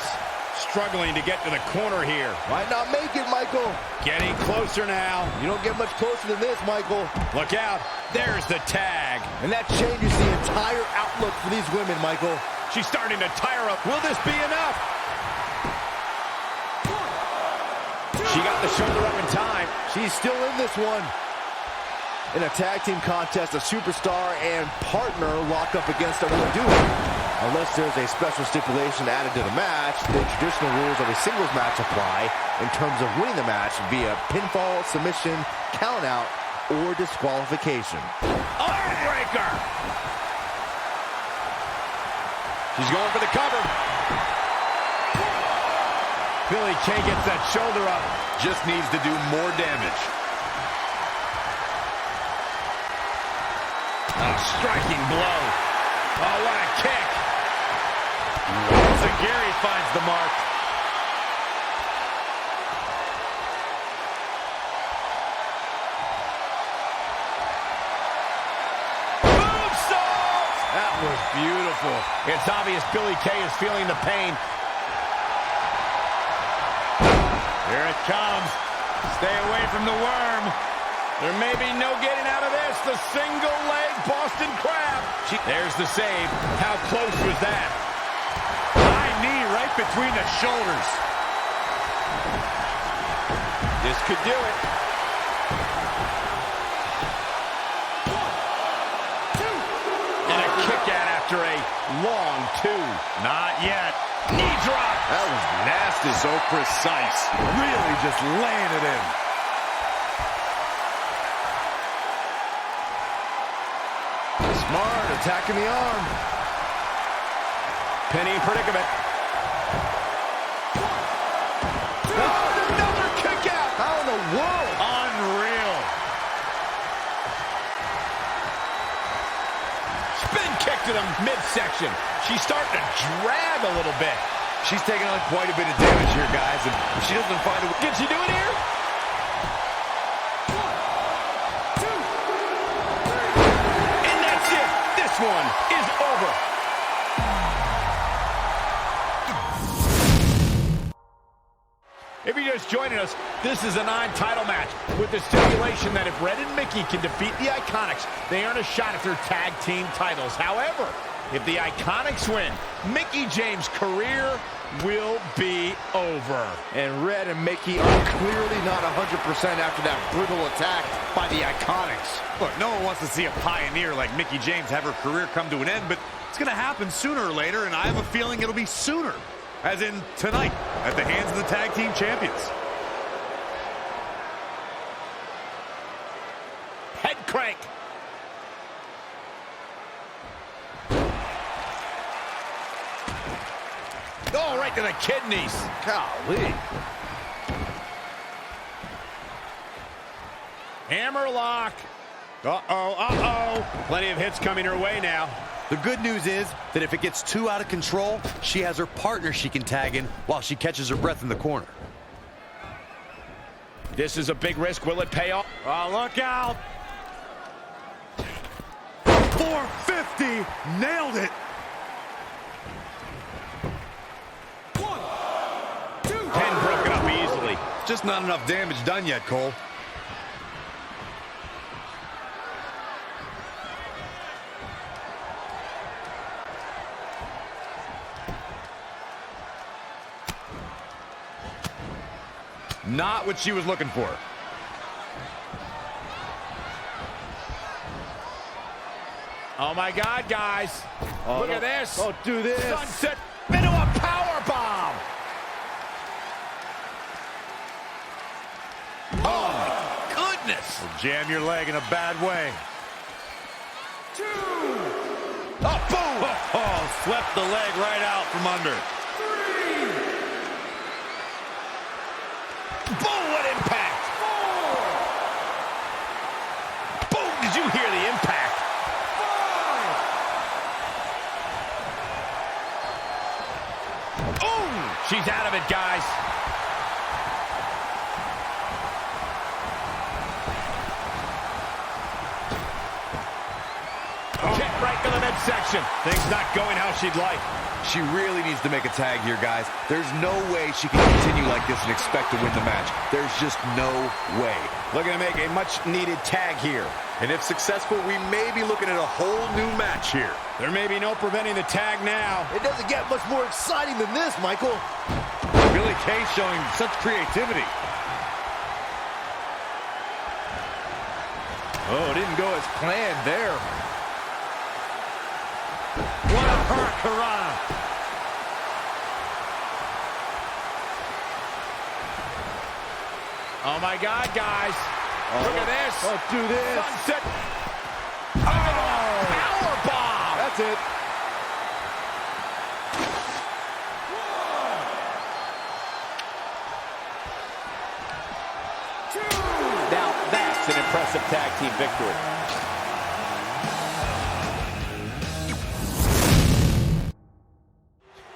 Struggling to get to the corner here. Might not make it, Michael. Getting closer now. You don't get much closer than this, Michael. Look out. There's the tag. And that changes the entire outlook for these women, Michael. She's starting to tire up. Will this be enough? She got the shoulder up in time. She's still in this one. In a tag team contest, a superstar and partner lock up against a will do it. Unless there's a special stipulation added to the match, the traditional rules of a singles match apply in terms of winning the match via pinfall, submission, countout, or disqualification. Armbreaker! She's going for the cover. Billie Kay gets that shoulder up. Just needs to do more damage. A striking blow. Oh, what a kick. Zagiri finds the mark. Moonsault! That was beautiful. It's obvious Billie Kay is feeling the pain. Here it comes. Stay away from the worm. There may be no getting out of this. The single leg Boston Crab. There's the save. How close was that? High knee right between the shoulders. This could do it. 1, 2. And a kick out after a long 2. Not yet. Knee drop. That was nasty. So precise. Really just laying it in. Smart, attacking the arm. Penny in predicament. Oh, another kick out. How in the world? Unreal. Spin kick to the midsection. She's starting to drag a little bit. She's taking on quite a bit of damage here, guys, and if she doesn't find a... Can she do it here? 1, 2. And that's it. This one is over. If you're just joining us, this is a non-title match with the stipulation that if Red and Mickey can defeat the Iconics, they earn a shot at their tag team titles. However, if the Iconics win, Mickie James' career will be over. And Red and Mickey are clearly not 100% after that brutal attack by the Iconics. Look, no one wants to see a pioneer like Mickie James have her career come to an end, but it's going to happen sooner or later, and I have a feeling it'll be sooner. As in tonight, at the hands of the tag team champions. Head crank. Oh, right to the kidneys. Golly. Hammerlock. Uh-oh, uh-oh. Plenty of hits coming her way now. The good news is that if it gets too out of control, she has her partner she can tag in while she catches her breath in the corner. This is a big risk. Will it pay off? Oh, look out. 450. Nailed it. 1, 2. 10 broken up easily. Just not enough damage done yet, Cole. Not what she was looking for. Oh, my God, guys. Look at this. Don't do this. Sunset into a power bomb. Jam your leg in a bad way. 2. Oh, boom! Oh, swept the leg right out from under. 3. Boom, what impact! 4. Boom, did you hear the impact? 5. Boom! She's out of it, guys. Kick right to the midsection. Things not going how she'd like. She really needs to make a tag here, guys. There's no way she can continue like this and expect to win the match. There's just no way. Looking to make a much-needed tag here. And if successful, we may be looking at a whole new match here. There may be no preventing the tag now. It doesn't get much more exciting than this, Michael. Billy Kay showing such creativity. Oh, it didn't go as planned there. What a hurricanrana. Oh, my God, guys. Look at this. Don't do this. Sunset. Oh, powerbomb. That's it. Now, that's an impressive tag team victory.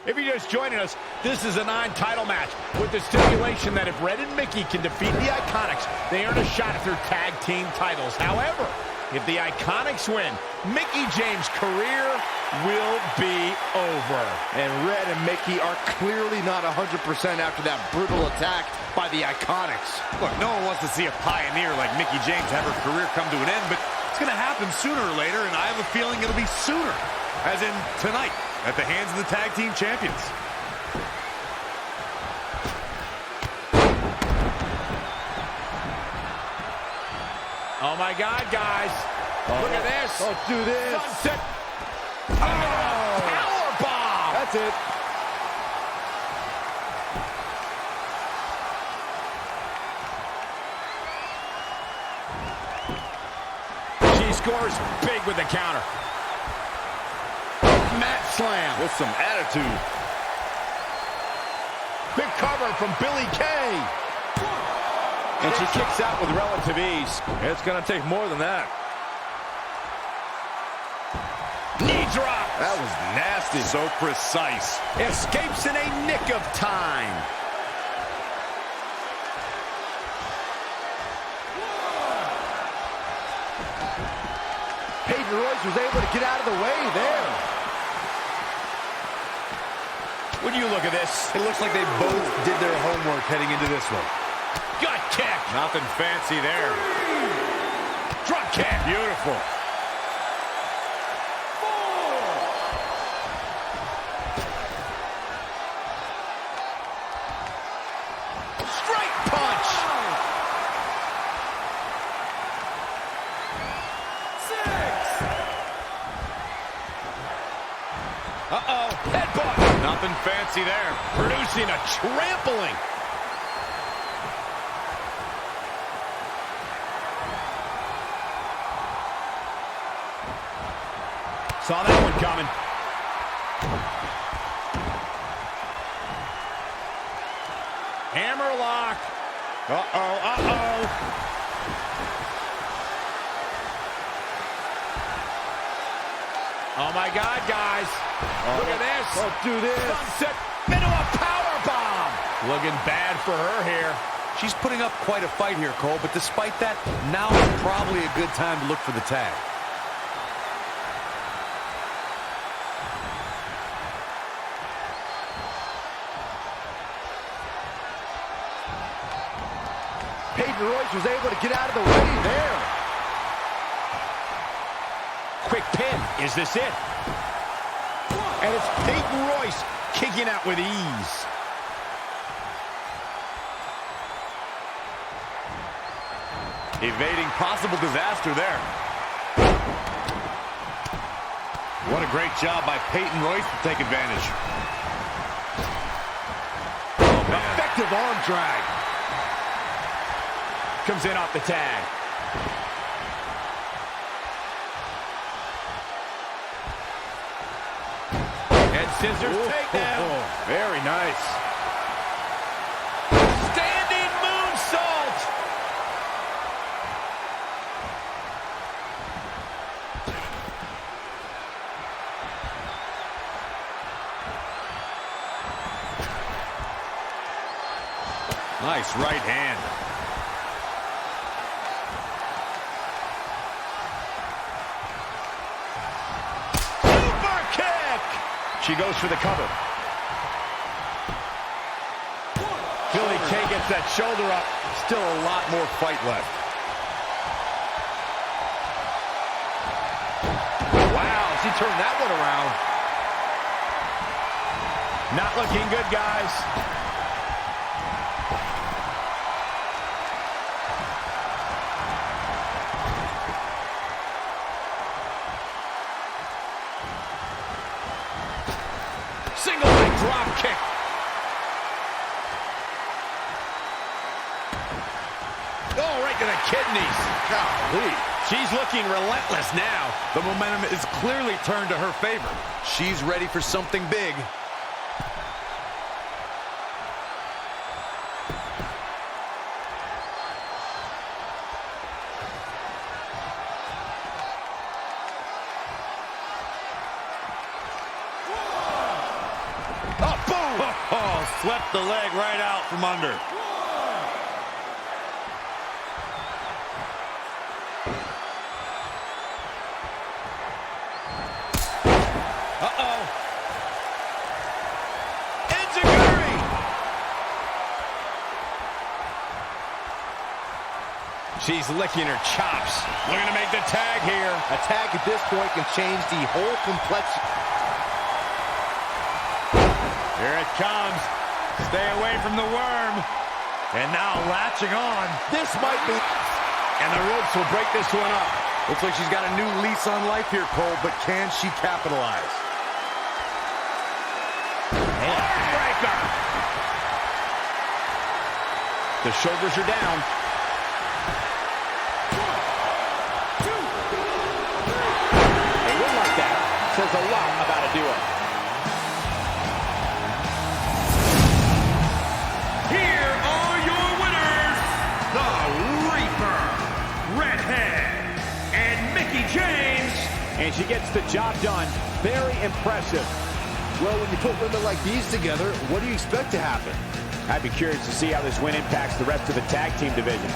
If you're just joining us, this is a non-title match with the stipulation that if Red and Mickey can defeat the Iconics, they earn a shot at their tag team titles. However, if the Iconics win, Mickie James' career will be over. And Red and Mickey are clearly not 100% after that brutal attack by the Iconics. Look, no one wants to see a pioneer like Mickie James have her career come to an end, but it's going to happen sooner or later, and I have a feeling it'll be sooner, as in tonight, at the hands of the tag team champions. Oh, my God, guys. Look at this. Don't do this. Sunset. Oh, powerbomb. That's it. She scores big with the counter. Mat slam. With some attitude. Big cover from Billy Kay. And she kicks out with relative ease. It's going to take more than that. Knee drop. That was nasty. So precise. Escapes in a nick of time. Peyton Royce was able to get out of the way there. When you look at this, it looks like they both did their homework heading into this one. Gut kick. Nothing fancy there. Drop kick. Beautiful. 4. Straight punch. 6. Uh-oh. Headbutt. Nothing fancy there. Producing a trampling. Saw that one coming. Hammerlock. Uh-oh, uh-oh. Oh, my God, guys. Look at this. Don't do this. Sunset into a powerbomb. Looking bad for her here. She's putting up quite a fight here, Cole, but despite that, now is probably a good time to look for the tag. Peyton Royce was able to get out of the way there. Quick pin. Is this it? And it's Peyton Royce kicking out with ease. Evading possible disaster there. What a great job by Peyton Royce to take advantage. Oh, man. Effective arm drag. Comes in off the tag. Scissors takedown. Very nice. Standing moonsault. Nice right hand. Super kick. She goes for the cover. Billy Kay gets that shoulder up. Still a lot more fight left. Wow, she turned that one around. Not looking good, guys. Single leg drop kick. Oh, right to the kidneys. Golly. She's looking relentless now. The momentum is clearly turned to her favor. She's ready for something big. Oh, boom! Oh, swept the leg right out from under. Uh-oh. Enziguri! She's licking her chops. Looking to make the tag here. A tag at this point can change the whole complexion. Here it comes. Stay away from the worm. And now latching on. This might be... And the ropes will break this one up. Looks like she's got a new lease on life here, Cole, but can she capitalize? Breaker. The shoulders are down. A win like that says a lot about a duo. Here are your winners, the Reaper, Redhead, and Mickie James. And she gets the job done. Very impressive. Well, when you put women like these together, what do you expect to happen? I'd be curious to see how this win impacts the rest of the tag team division.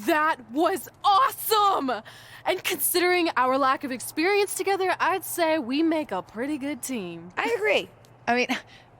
That was awesome! And considering our lack of experience together, I'd say we make a pretty good team. I agree. I mean,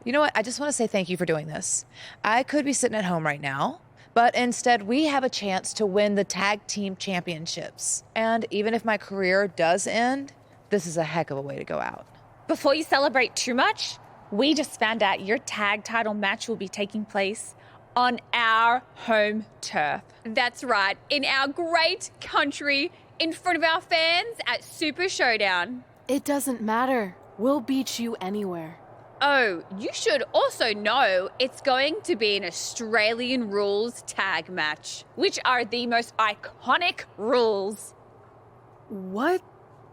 you know what? I just want to say thank you for doing this. I could be sitting at home right now, but instead we have a chance to win the tag team championships. And even if my career does end, this is a heck of a way to go out. Before you celebrate too much, we just found out your tag title match will be taking place on our home turf. That's right, in our great country, in front of our fans at Super Showdown. It doesn't matter. We'll beat you anywhere. Oh, you should also know it's going to be an Australian rules tag match, which are the most iconic rules. What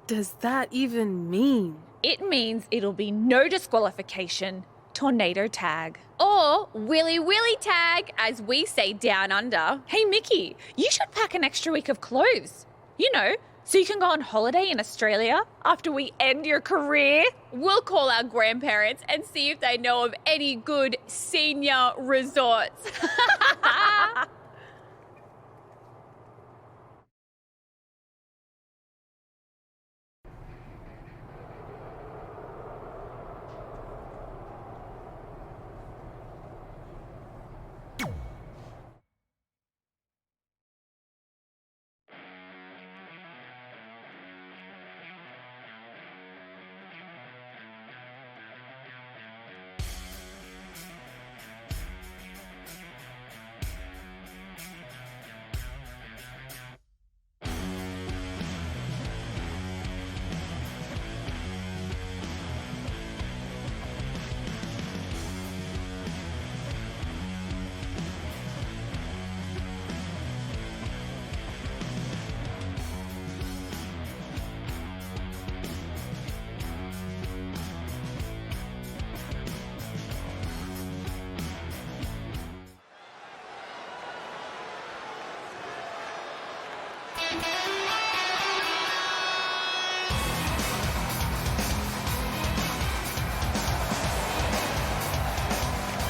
does that even mean? It means it'll be no disqualification, tornado tag. Or willy willy tag, as we say down under. Hey Mickie, you should pack an extra week of clothes. You know, so you can go on holiday in Australia after we end your career. We'll call our grandparents and see if they know of any good senior resorts.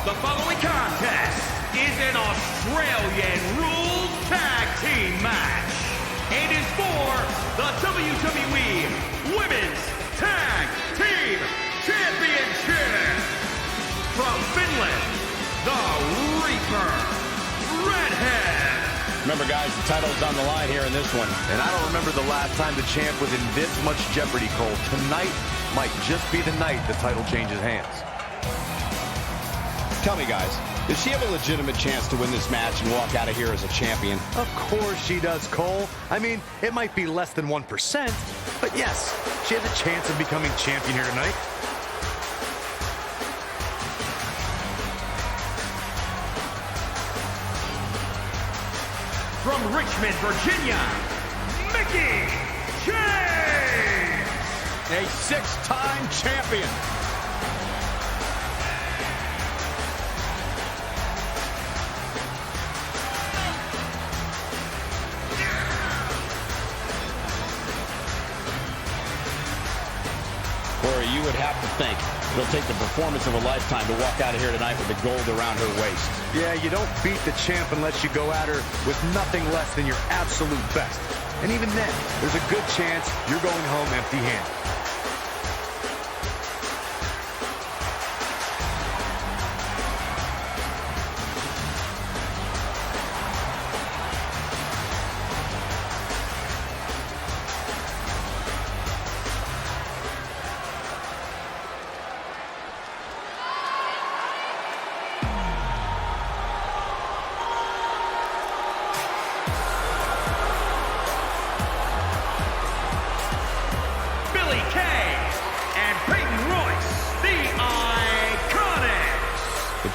The following contest is an Australian Rules Tag Team match and is for the WWE Women's Tag Team Championship. From Finland, the Reaper, Redhead. Remember, guys, the title's on the line here in this one. And I don't remember the last time the champ was in this much jeopardy, Cole. Tonight might just be the night the title changes hands. Tell me, guys, does she have a legitimate chance to win this match and walk out of here as a champion? Of course she does, Cole. I mean, it might be less than 1%, but yes, she has a chance of becoming champion here tonight. From Richmond, Virginia, Mickie James. A 6-time champion. Corey, you would have to think it'll take the performance of a lifetime to walk out of here tonight with the gold around her waist. Yeah, you don't beat the champ unless you go at her with nothing less than your absolute best. And even then, there's a good chance you're going home empty-handed.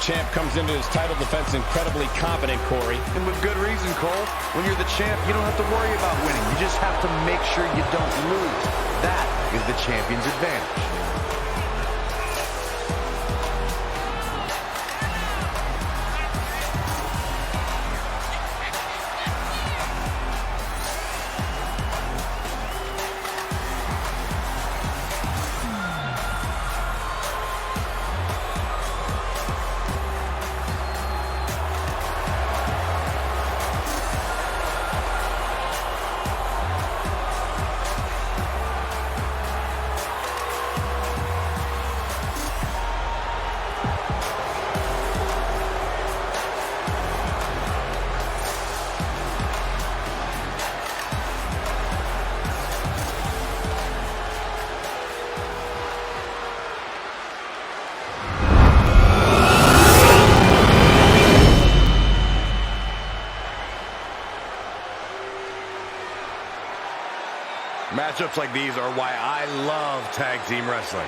Champ comes into his title defense incredibly confident, Corey. And with good reason, Cole. When you're the champ, you don't have to worry about winning. You just have to make sure you don't lose. That is the champion's advantage. Matchups like these are why I love tag team wrestling.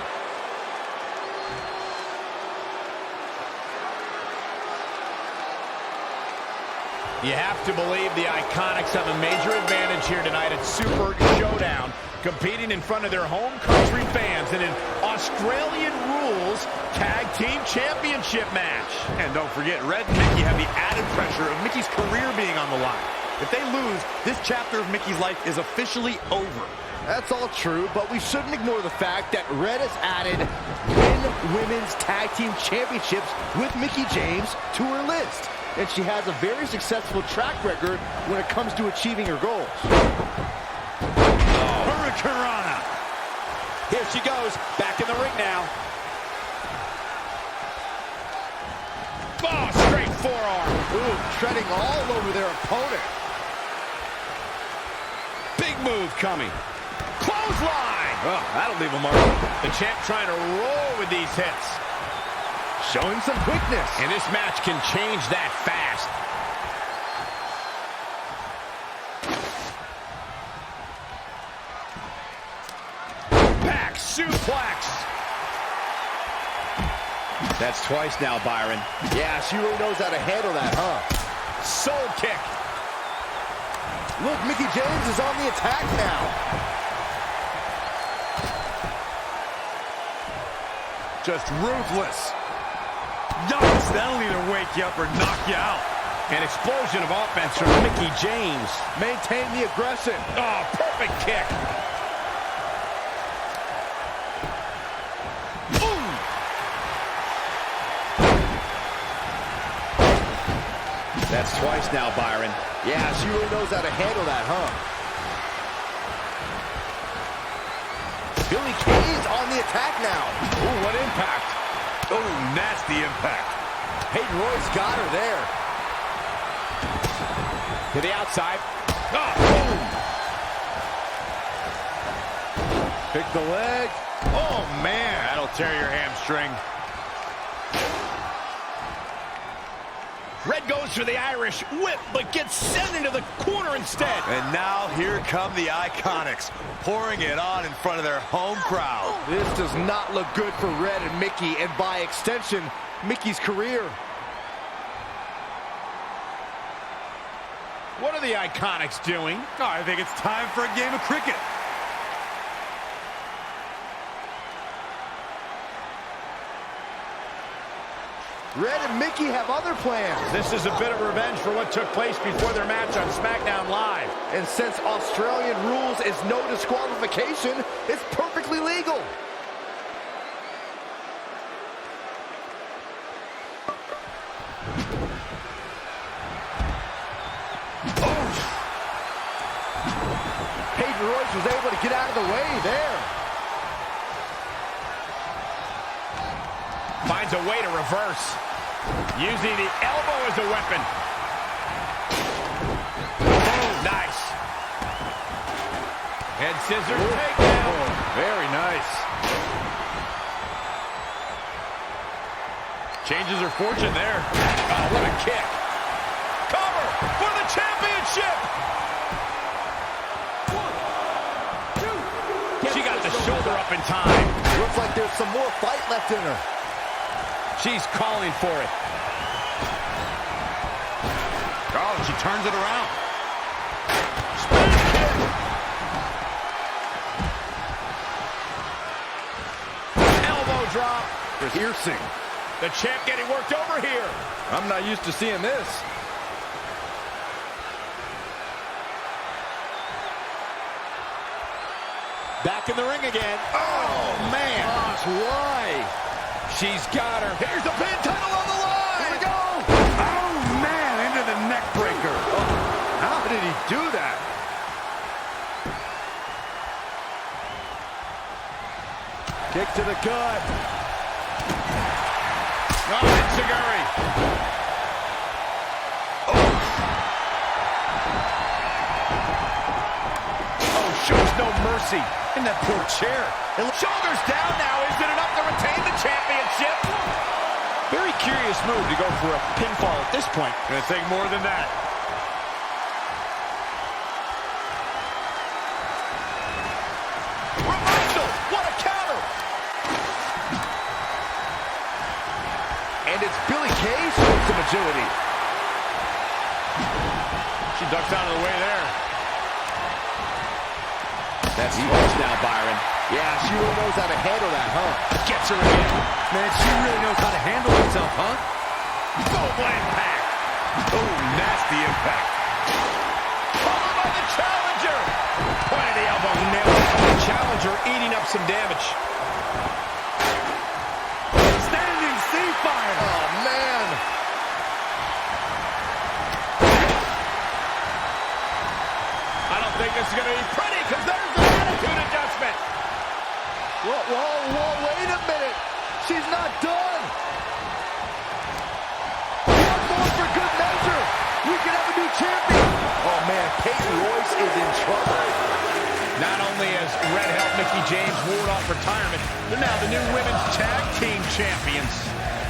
You have to believe the Iconics have a major advantage here tonight at Super Showdown, competing in front of their home country fans in an Australian Rules Tag Team Championship match. And don't forget, Red and Mickie have the added pressure of Mickie's career being on the line. If they lose, this chapter of Mickie's life is officially over. That's all true, but we shouldn't ignore the fact that Red has added 10 Women's Tag Team Championships with Mickie James to her list. And she has a very successful track record when it comes to achieving her goals. Hurricanrana. Here she goes, back in the ring now. Oh, straight forearm. Ooh, treading all over their opponent. Big move coming. Clothesline! Oh, that'll leave a mark. The champ trying to roll with these hits. Showing some quickness. And this match can change that fast. Back suplex. That's twice now, Byron. Yeah, she really knows how to handle that, huh? Soul kick. Look, Mickie James is on the attack now. Just ruthless. Yikes, that'll either wake you up or knock you out. An explosion of offense from Mickie James. Maintain the aggression. Oh, perfect kick. Ooh. That's twice now, Byron. Yeah, she really knows how to handle that, huh? Billie Kay's on the attack now. Ooh, what impact. Oh, nasty impact. Peyton Royce got her there. To the outside. Oh, boom. Pick the leg. Oh, man. That'll tear your hamstring. Red goes for the Irish whip, but gets sent into the corner instead. And now here come the Iconics, pouring it on in front of their home crowd. This does not look good for Red and Mickie, and by extension, Mickey's career. What are the Iconics doing? Oh, I think it's time for a game of cricket. Red and Mickie have other plans. This is a bit of revenge for what took place before their match on SmackDown Live. And since Australian rules is no disqualification, it's perfectly legal. Peyton Royce was able to get out of the way there. Finds a way to reverse. Using the elbow as a weapon. Oh, nice. Head scissors takedown. Oh, very nice. Changes her fortune there. Oh, what a kick. Cover for the championship. She got the shoulder up in time. Looks like there's some more fight left in her. She's calling for it. Oh, she turns it around. Spinning kick. Elbow drop. Piercing. The champ getting worked over here. I'm not used to seeing this. Back in the ring again. Oh, man. Gosh, why? She's got her. Here's the pin, title on the line. Here we go. Oh, man, into the neck breaker. Oh, how did he do that? Kick to the gut. Oh, Enziguri. Oh, shows no mercy. In that poor chair. Shoulders down now. Is it enough to retain the championship? Very curious move to go for a pinfall at this point. Gonna take more than that. Reversal! What a counter! And it's Billie Kay showing some agility. She ducks out of the way there. That's close now, Byron. Yeah, she really knows how to handle that, huh? Gets her again. Man, she really knows how to handle herself, huh? Global impact. Oh, nasty impact. Followed by the challenger. Point of the elbow, nailed it. The challenger eating up some damage. Standing sea fire. Oh, man. I don't think this is going to be pretty because there's the attitude adjustment. Whoa, wait a minute. She's not done. One more for good measure. We could have a new champion. Oh, man, Peyton Royce is in trouble. Not only has Red helped Mickie James ward off retirement, they're now the new women's tag team champions.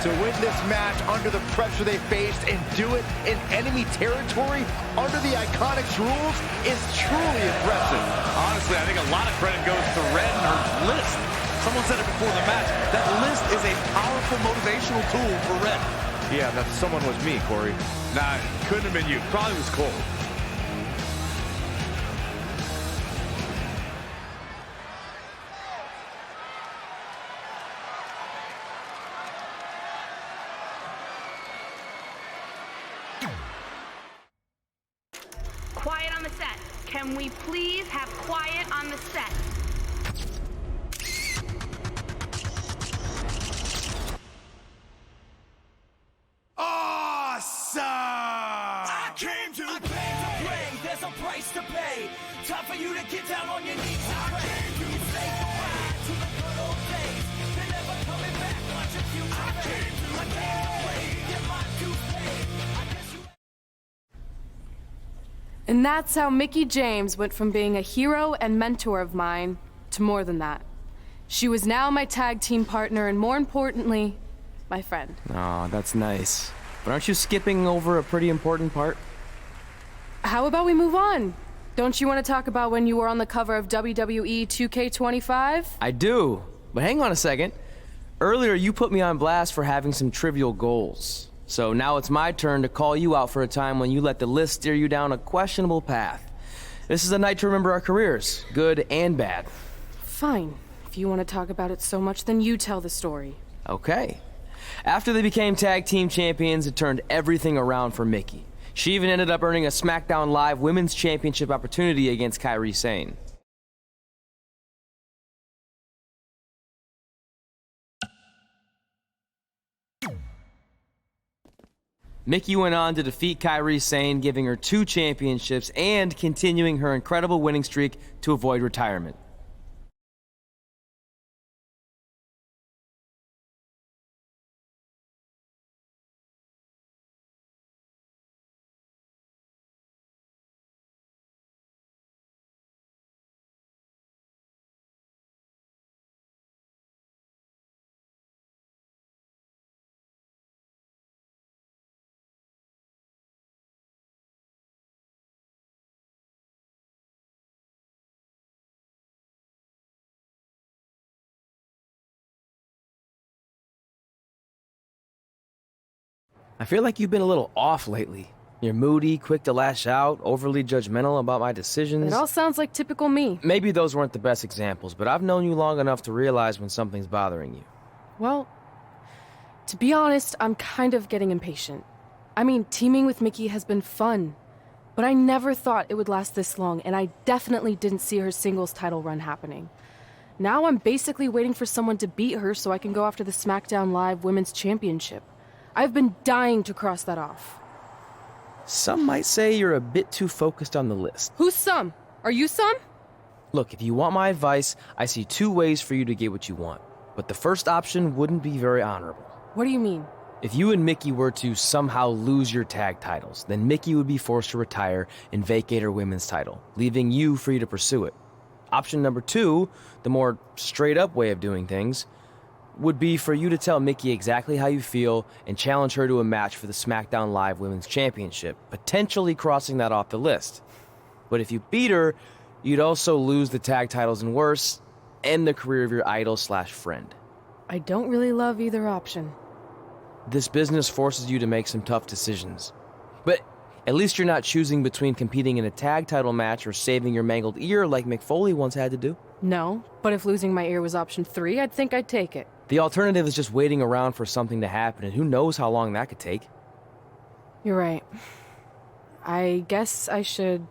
To win this match under the pressure they faced and do it in enemy territory under the Iconics rules is truly impressive. Honestly, I think a lot of credit goes to Red and her list. Someone said it before the match. That list is a powerful motivational tool for Red. Yeah, that someone was me, Corey. Nah, couldn't have been you. Probably was Cole. can we please have quiet on the set? Awesome! I came to play. There's a price to pay. Time for you to get down on your knees and pray. You say goodbye to the good old days. They're never coming back. Watch your future fade. I came to play. Get my dues paid. I guess you. And that's how Mickie James went from being a hero and mentor of mine to more than that. She was now my tag team partner and, more importantly, my friend. Aw, that's nice. But aren't you skipping over a pretty important part? How about we move on? Don't you want to talk about when you were on the cover of WWE 2K25? I do, but hang on a second. Earlier, you put me on blast for having some trivial goals. So now it's my turn to call you out for a time when you let the list steer you down a questionable path. This is a night to remember our careers, good and bad. Fine. If you want to talk about it so much, then you tell the story. Okay. After they became tag team champions, it turned everything around for Mickie. She even ended up earning a SmackDown Live Women's Championship opportunity against Kairi Sane. Mickie went on to defeat Kairi Sane, giving her 2 championships and continuing her incredible winning streak to avoid retirement. I feel like you've been a little off lately. You're moody, quick to lash out, overly judgmental about my decisions. It all sounds like typical me. Maybe those weren't the best examples, but I've known you long enough to realize when something's bothering you. Well, to be honest, I'm kind of getting impatient. I mean, teaming with Mickie has been fun, but I never thought it would last this long, and I definitely didn't see her singles title run happening. Now I'm basically waiting for someone to beat her so I can go after the SmackDown Live Women's Championship. I've been dying to cross that off. Some might say you're a bit too focused on the list. Who's some? Are you some? Look, if you want my advice, I see 2 ways for you to get what you want. But the first option wouldn't be very honorable. What do you mean? If you and Mickie were to somehow lose your tag titles, then Mickie would be forced to retire and vacate her women's title, leaving you free to pursue it. Option number 2, the more straight-up way of doing things, would be for you to tell Mickie exactly how you feel and challenge her to a match for the SmackDown Live Women's Championship, potentially crossing that off the list. But if you beat her, you'd also lose the tag titles and worse, end the career of your idol/friend. I don't really love either option. This business forces you to make some tough decisions. But at least you're not choosing between competing in a tag title match or saving your mangled ear like Mick Foley once had to do. No, but if losing my ear was option 3, I'd think I'd take it. The alternative is just waiting around for something to happen, and who knows how long that could take. You're right. I guess I should...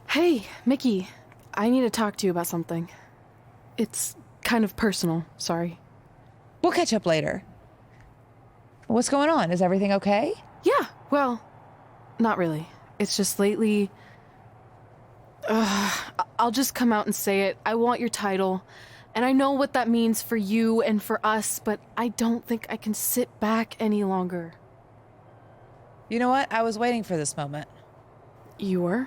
Hey, Mickie. I need to talk to you about something. It's kind of personal, sorry. We'll catch up later. What's going on? Is everything okay? Yeah, well, not really. It's just lately... I'll just come out and say it. I want your title. And I know what that means for you and for us, but I don't think I can sit back any longer. You know what? I was waiting for this moment. You were?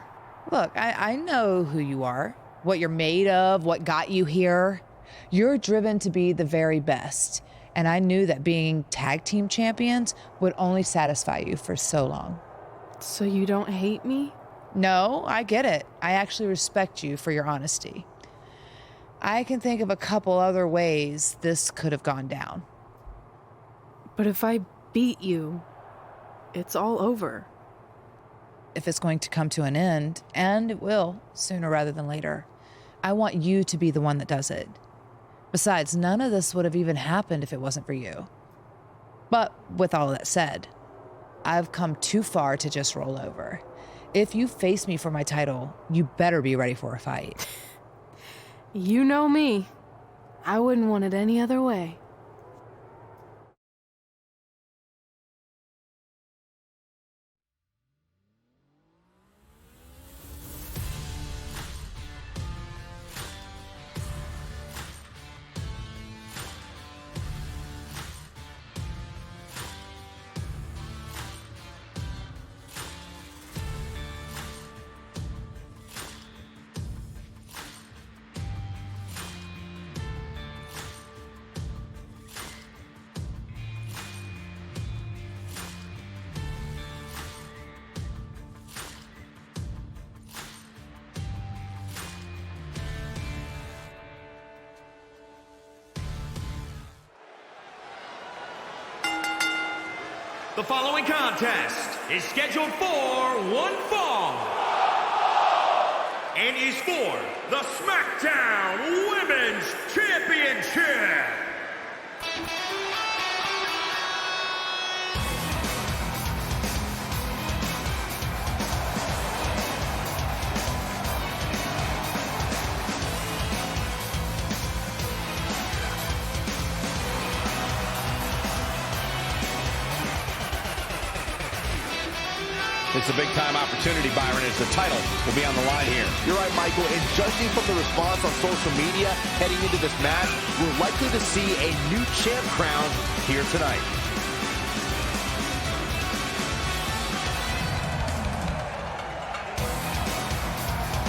Look, I know who you are, what you're made of, what got you here. You're driven to be the very best. And I knew that being tag team champions would only satisfy you for so long. So you don't hate me? No, I get it. I actually respect you for your honesty. I can think of a couple other ways this could have gone down. But if I beat you, it's all over. If it's going to come to an end, and it will, sooner rather than later, I want you to be the one that does it. Besides, none of this would have even happened if it wasn't for you. But with all of that said, I've come too far to just roll over. If you face me for my title, you better be ready for a fight. You know me. I wouldn't want it any other way. The following contest is scheduled for one fall and is for the SmackDown Women's Championship. It's a big-time opportunity, Byron, as the title will be on the line here. You're right, Michael, and judging from the response on social media heading into this match, we're likely to see a new champ crowned here tonight.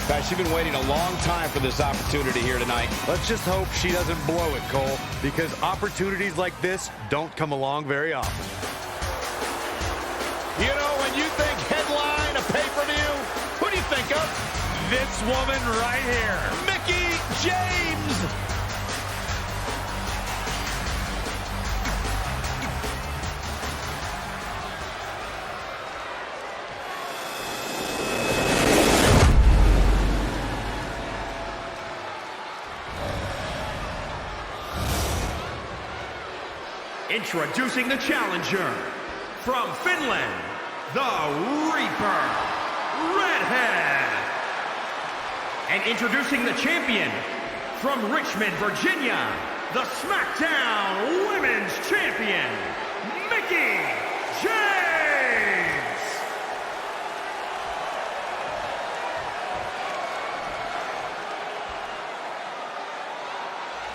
Guys, she's been waiting a long time for this opportunity here tonight. Let's just hope she doesn't blow it, Cole, because opportunities like this don't come along very often. You know, when you think headline, a pay-per-view, who do you think of? This woman right here. Mickie James! Introducing the challenger from Finland, the Reaper, Redhead. And introducing the champion from Richmond, Virginia, the SmackDown Women's Champion, Mickie James.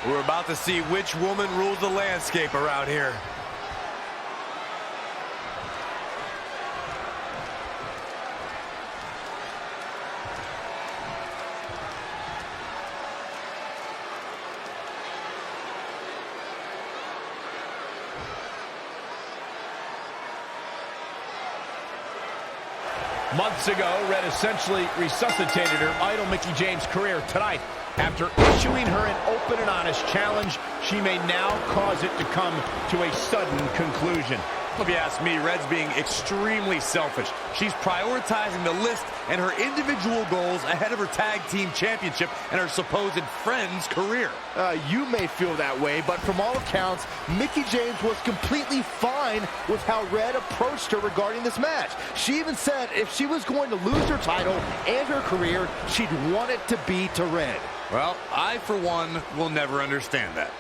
We're about to see which woman rules the landscape around here. Months ago, Red essentially resuscitated her idol Mickie James' career. Tonight, after issuing her an open and honest challenge, she may now cause it to come to a sudden conclusion. If you ask me, Red's being extremely selfish. She's prioritizing the list and her individual goals ahead of her tag team championship and her supposed friend's career. You may feel that way, but from all accounts, Mickie James was completely fine with how Red approached her regarding this match. She even said if she was going to lose her title and her career, she'd want it to be to Red. Well, I, for one, will never understand that.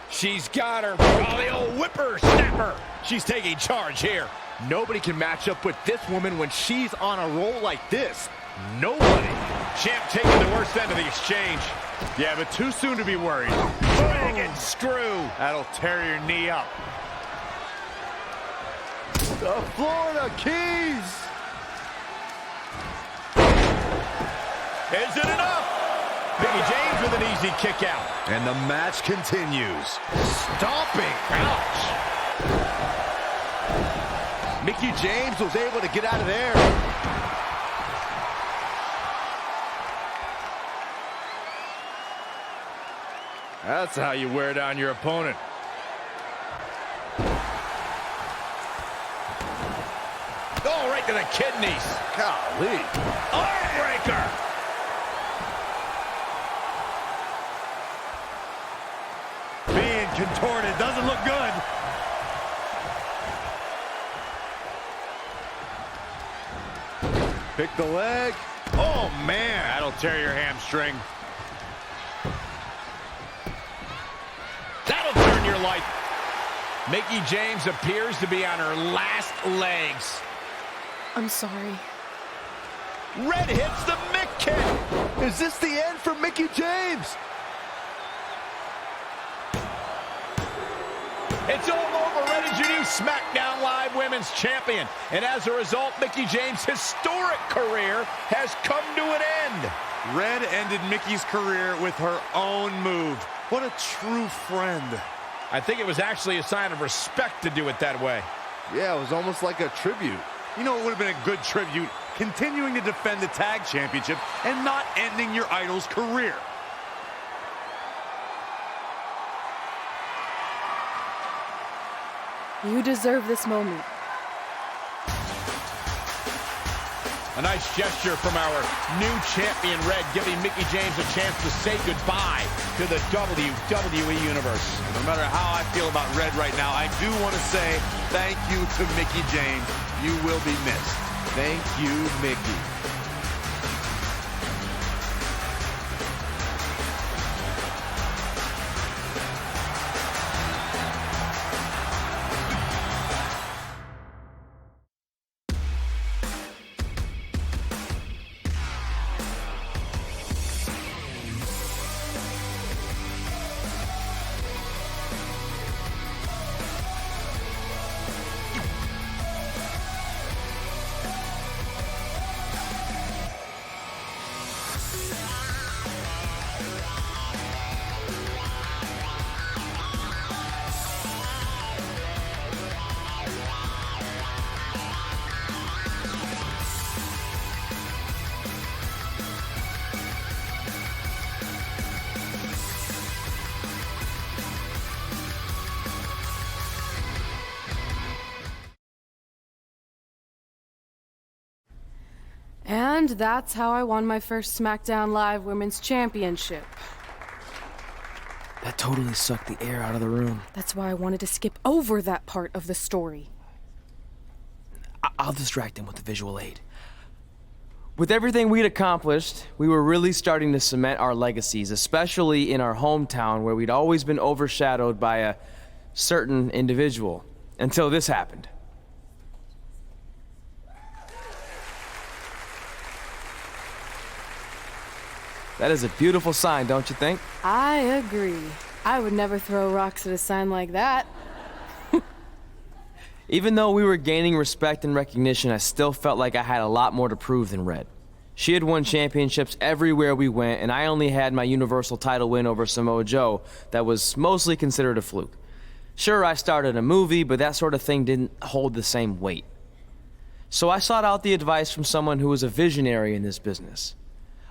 She's got her. Oh, the old whipper-snapper. She's taking charge here. Nobody can match up with this woman when she's on a roll like this. Nobody. Champ taking the worst end of the exchange. Yeah, but too soon to be worried. Dragon screw. That'll tear your knee up. The Florida Keys. Is it enough? Mickie James with an easy kick out. And the match continues. Stomping. Ouch. Mickie James was able to get out of there. That's how you wear down your opponent. Oh, right right to the kidneys. Golly. Armbreaker. Being contorted doesn't look good. Pick the leg. Oh, man. That'll tear your hamstring. That'll turn your life. Mickie James appears to be on her last legs. I'm sorry. Red hits the Mick kick. Is this the end for Mickie James? It's all over. Red is your new SmackDown Live Women's Champion. And as a result, Mickie James' historic career has come to an end. Red ended Mickie's career with her own move. What a true friend. I think it was actually a sign of respect to do it that way. Yeah, it was almost like a tribute. You know, it would have been a good tribute, continuing to defend the tag championship and not ending your idol's career. You deserve this moment. A nice gesture from our new champion, Red, giving Mickie James a chance to say goodbye to the WWE Universe. No matter how I feel about Red right now, I do want to say thank you to Mickie James. You will be missed. Thank you, Mickie. And that's how I won my first SmackDown Live Women's Championship. That totally sucked the air out of the room. That's why I wanted to skip over that part of the story. I'll distract him with the visual aid. With everything we'd accomplished, we were really starting to cement our legacies, especially in our hometown where we'd always been overshadowed by a certain individual, until this happened. That is a beautiful sign, don't you think? I agree. I would never throw rocks at a sign like that. Even though we were gaining respect and recognition, I still felt like I had a lot more to prove than Red. She had won championships everywhere we went, and I only had my Universal title win over Samoa Joe that was mostly considered a fluke. Sure, I started a movie, but that sort of thing didn't hold the same weight. So I sought out the advice from someone who was a visionary in this business.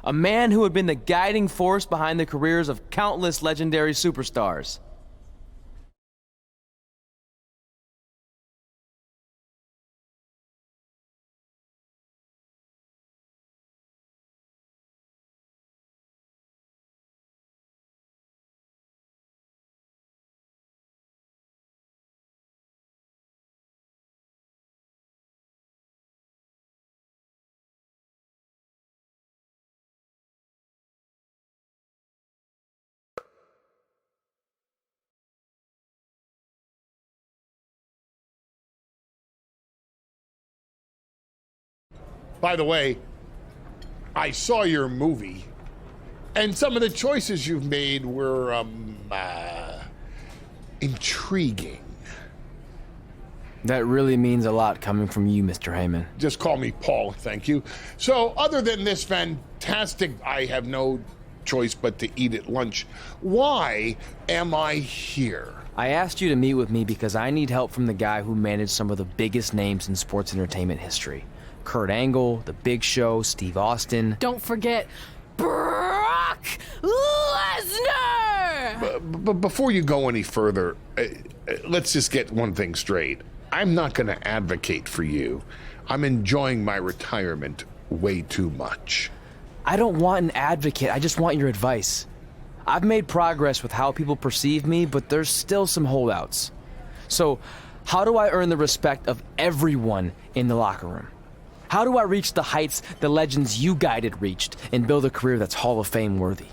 A man who had been the guiding force behind the careers of countless legendary superstars. By the way, I saw your movie, and some of the choices you've made were, intriguing. That really means a lot coming from you, Mr. Heyman. Just call me Paul, thank you. So, other than this fantastic, I have no choice but to eat at lunch, why am I here? I asked you to meet with me because I need help from the guy who managed some of the biggest names in sports entertainment history. Kurt Angle, The Big Show, Steve Austin. Don't forget Brock Lesnar! But before you go any further, let's just get one thing straight. I'm not going to advocate for you. I'm enjoying my retirement way too much. I don't want an advocate, I just want your advice. I've made progress with how people perceive me, but there's still some holdouts. So, how do I earn the respect of everyone in the locker room? How do I reach the heights the legends you guided reached and build a career that's Hall of Fame worthy?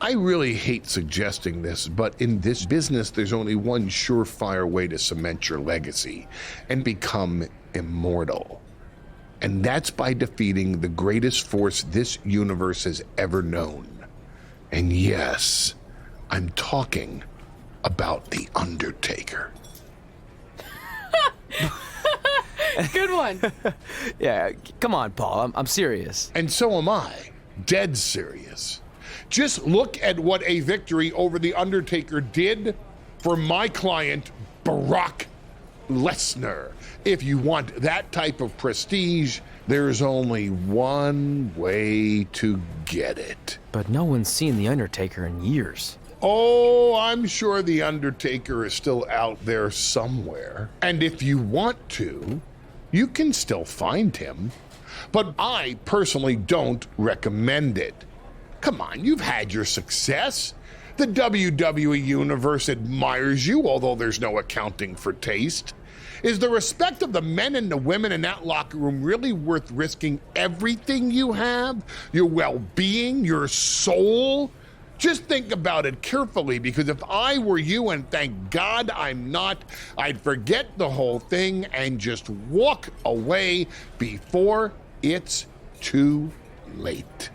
I really hate suggesting this, but in this business, there's only one surefire way to cement your legacy and become immortal. And that's by defeating the greatest force this universe has ever known. And yes, I'm talking about The Undertaker. Good one. Yeah, come on, Paul, I'm serious. And so am I, dead serious. Just look at what a victory over The Undertaker did for my client, Brock Lesnar. If you want that type of prestige, there's only one way to get it. But no one's seen The Undertaker in years. Oh, I'm sure The Undertaker is still out there somewhere. And if you want to, you can still find him. But I personally don't recommend it. Come on, you've had your success. The WWE Universe admires you, although there's no accounting for taste. Is the respect of the men and the women in that locker room really worth risking everything you have? Your well-being, your soul? Just think about it carefully, because if I were you, and thank God I'm not, I'd forget the whole thing and just walk away before it's too late.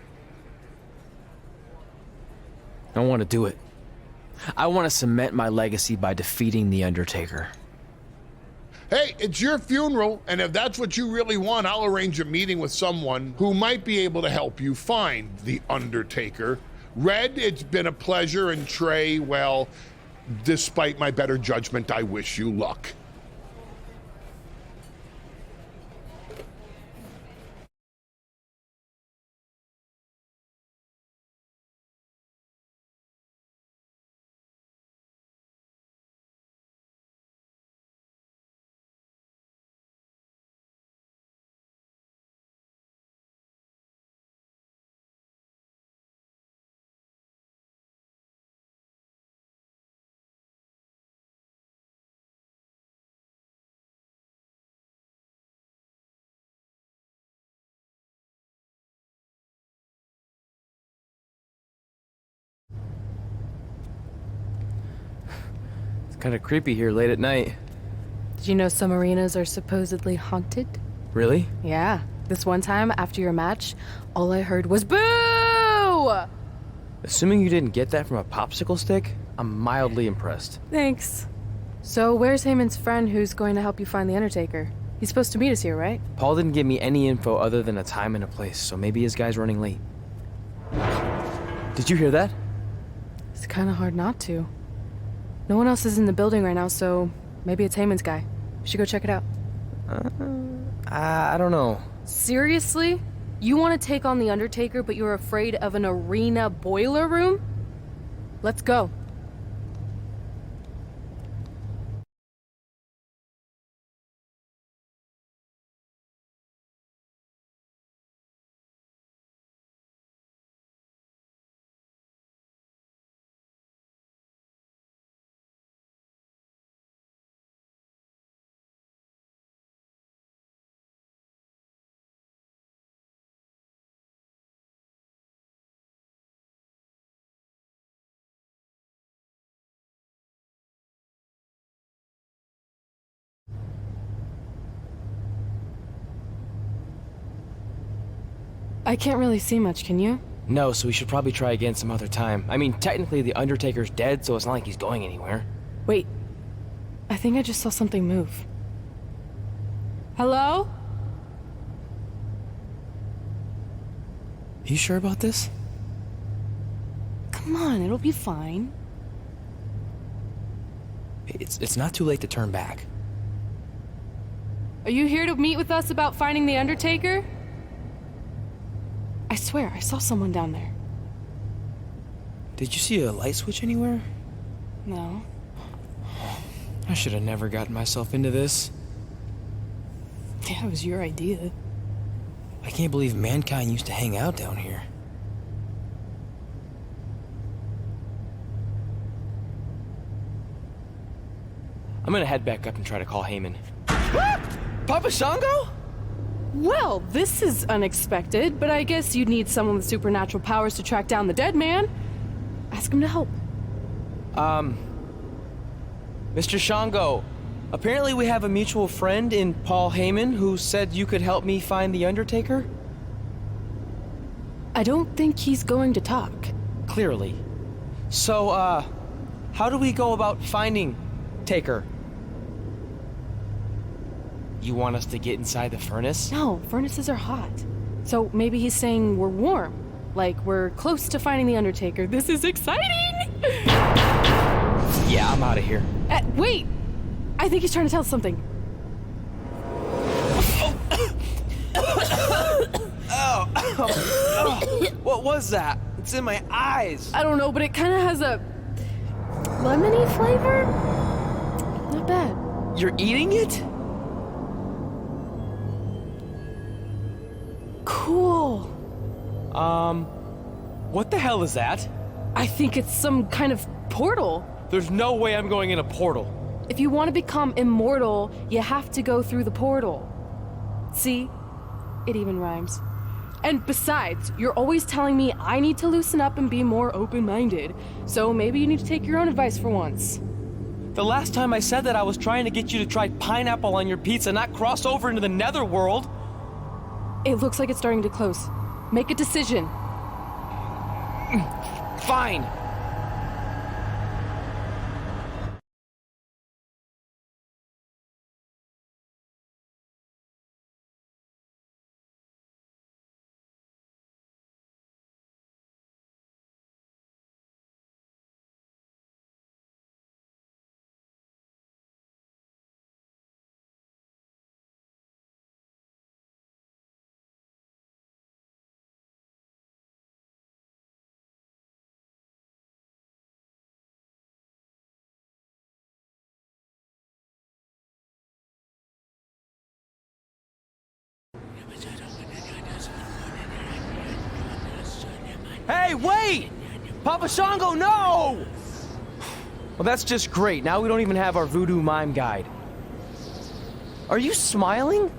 I don't want to do it. I want to cement my legacy by defeating The Undertaker. Hey, it's your funeral, and if that's what you really want, I'll arrange a meeting with someone who might be able to help you find The Undertaker. Red, it's been a pleasure, and Trey, well, despite my better judgment, I wish you luck. Kind of creepy here late at night. Did you know some arenas are supposedly haunted? Really? Yeah. This one time, after your match, all I heard was boo! Assuming you didn't get that from a popsicle stick, I'm mildly impressed. Thanks. So where's Heyman's friend who's going to help you find The Undertaker? He's supposed to meet us here, right? Paul didn't give me any info other than a time and a place, so maybe his guy's running late. Did you hear that? It's kind of hard not to. No one else is in the building right now, so maybe it's Heyman's guy. We should go check it out. I don't know. Seriously? You want to take on The Undertaker, but you're afraid of an arena boiler room? Let's go. I can't really see much, can you? No, so we should probably try again some other time. I mean, technically The Undertaker's dead, so it's not like he's going anywhere. Wait. I think I just saw something move. Hello? You sure about this? Come on, it'll be fine. It's not too late to turn back. Are you here to meet with us about finding The Undertaker? I swear, I saw someone down there. Did you see a light switch anywhere? No. I should have never gotten myself into this. Yeah, it was your idea. I can't believe Mankind used to hang out down here. I'm gonna head back up and try to call Heyman. Papa Shango? Well, this is unexpected, but I guess you'd need someone with supernatural powers to track down the dead man. Ask him to help. Mr. Shango, apparently we have a mutual friend in Paul Heyman who said you could help me find the Undertaker? I don't think he's going to talk. Clearly. So, how do we go about finding Taker? You want us to get inside the furnace? No, furnaces are hot. So maybe he's saying we're warm. Like we're close to finding the Undertaker. This is exciting! Yeah, I'm out of here. Wait! I think he's trying to tell us something. What was that? It's in my eyes. I don't know, but it kind of has a lemony flavor. Not bad. You're eating it? Cool. What the hell is that? I think it's some kind of portal. There's no way I'm going in a portal. If you want to become immortal, you have to go through the portal. See? It even rhymes. And besides, you're always telling me I need to loosen up and be more open-minded. So maybe you need to take your own advice for once. The last time I said that, I was trying to get you to try pineapple on your pizza, not cross over into the netherworld. It looks like it's starting to close. Make a decision. Fine. Hey, wait! Papa Shango, no! Well, that's just great. Now we don't even have our voodoo mime guide. Are you smiling?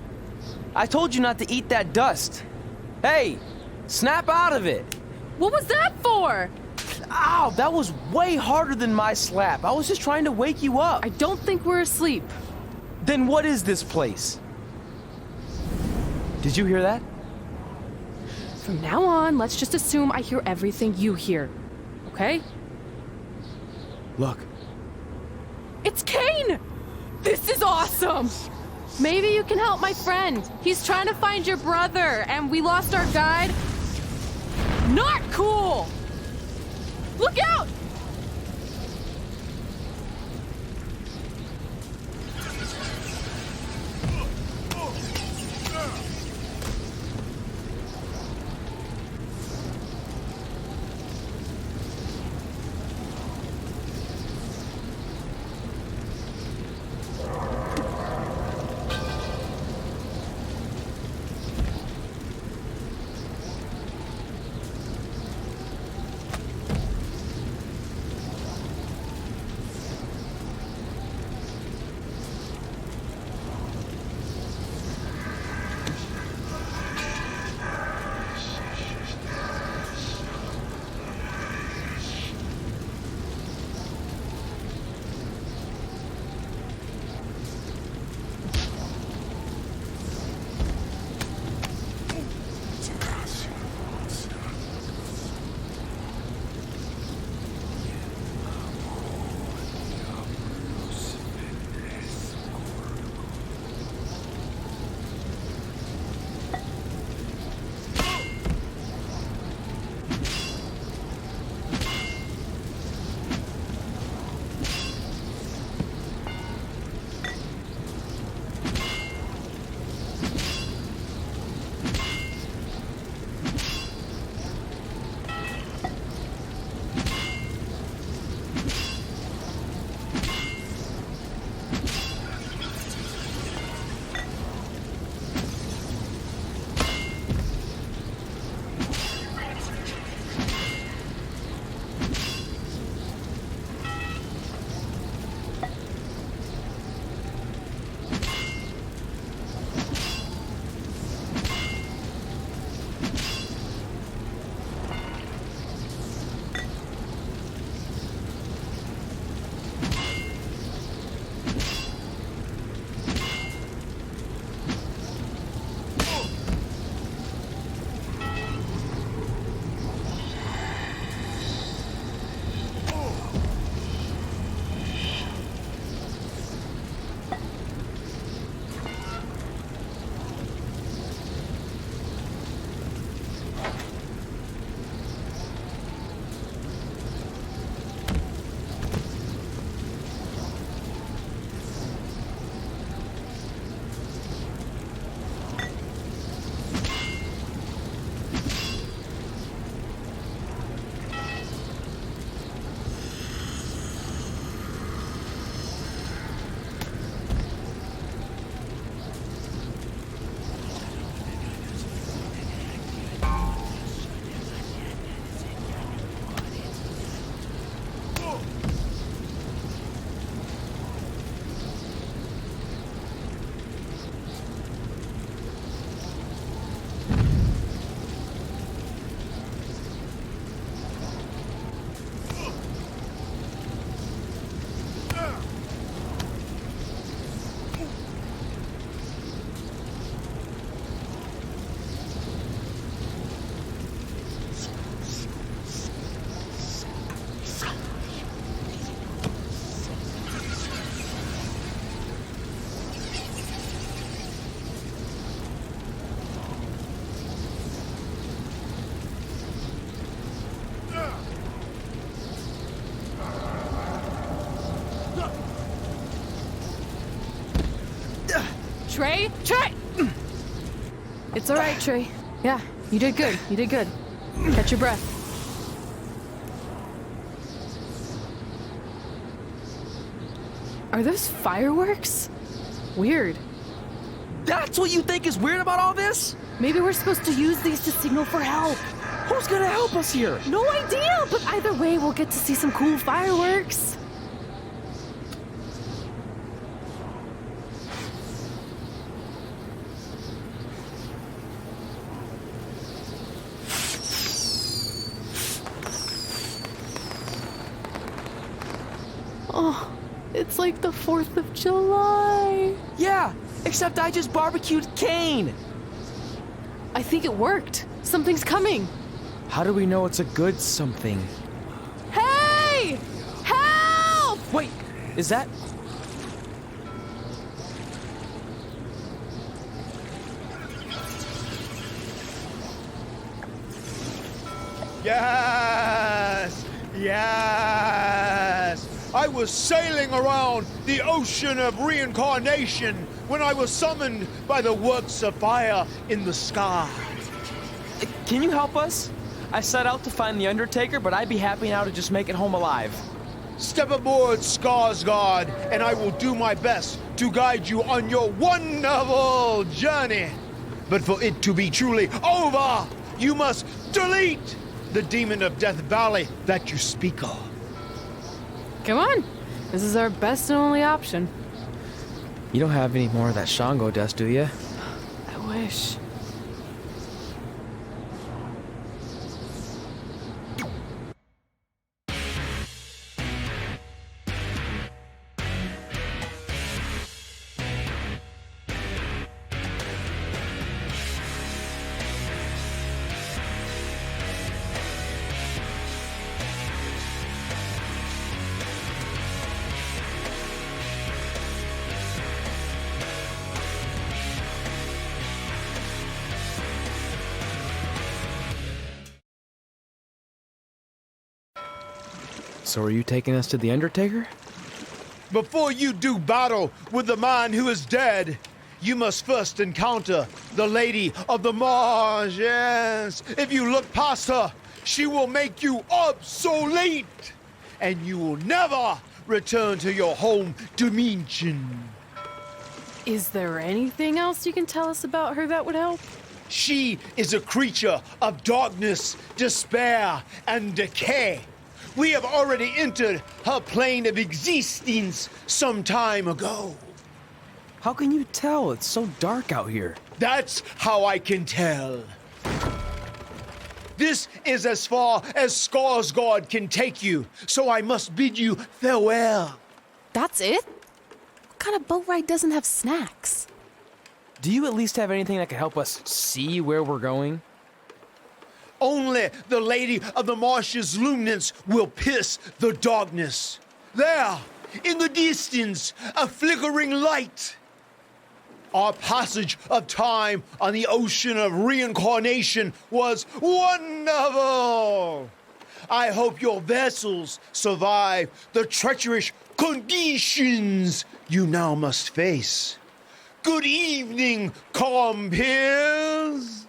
I told you not to eat that dust. Hey, snap out of it. What was that for? Ow, that was way harder than my slap. I was just trying to wake you up. I don't think we're asleep. Then what is this place? Did you hear that? From now on, let's just assume I hear everything you hear. Okay? Look. It's Kane! This is awesome! Maybe you can help my friend. He's trying to find your brother, and we lost our guide. Not cool! Look out! Trey? Trey! It's all right, Trey. Yeah, you did good. You did good. Catch your breath. Are those fireworks? Weird. That's what you think is weird about all this? Maybe we're supposed to use these to signal for help. Who's gonna help us here? No idea, but either way, we'll get to see some cool fireworks. Oh, it's like the 4th of July. Yeah, except I just barbecued Kane. I think it worked. Something's coming. How do we know it's a good something? Hey! Help! Wait, is that... Yes! Yes! I was sailing around the ocean of reincarnation when I was summoned by the works of fire in the sky. Can you help us? I set out to find the Undertaker, but I'd be happy now to just make it home alive. Step aboard, Skarsgård, and I will do my best to guide you on your wonderful journey. But for it to be truly over, you must delete the demon of Death Valley that you speak of. Come on. This is our best and only option. You don't have any more of that Shango dust, do you? I wish. So are you taking us to the Undertaker? Before you do battle with the man who is dead, you must first encounter the Lady of the Marsh. Yes. If you look past her, she will make you obsolete, and you will never return to your home dimension. Is there anything else you can tell us about her that would help? She is a creature of darkness, despair, and decay. We have already entered her plane of existence some time ago. How can you tell? It's so dark out here. That's how I can tell. This is as far as Skarsgård can take you, so I must bid you farewell. That's it? What kind of boat ride doesn't have snacks? Do you at least have anything that can help us see where we're going? Only the Lady of the Marsh's luminance will pierce the darkness. There, in the distance, a flickering light. Our passage of time on the ocean of reincarnation was wonderful. I hope your vessels survive the treacherous conditions you now must face. Good evening, compeers.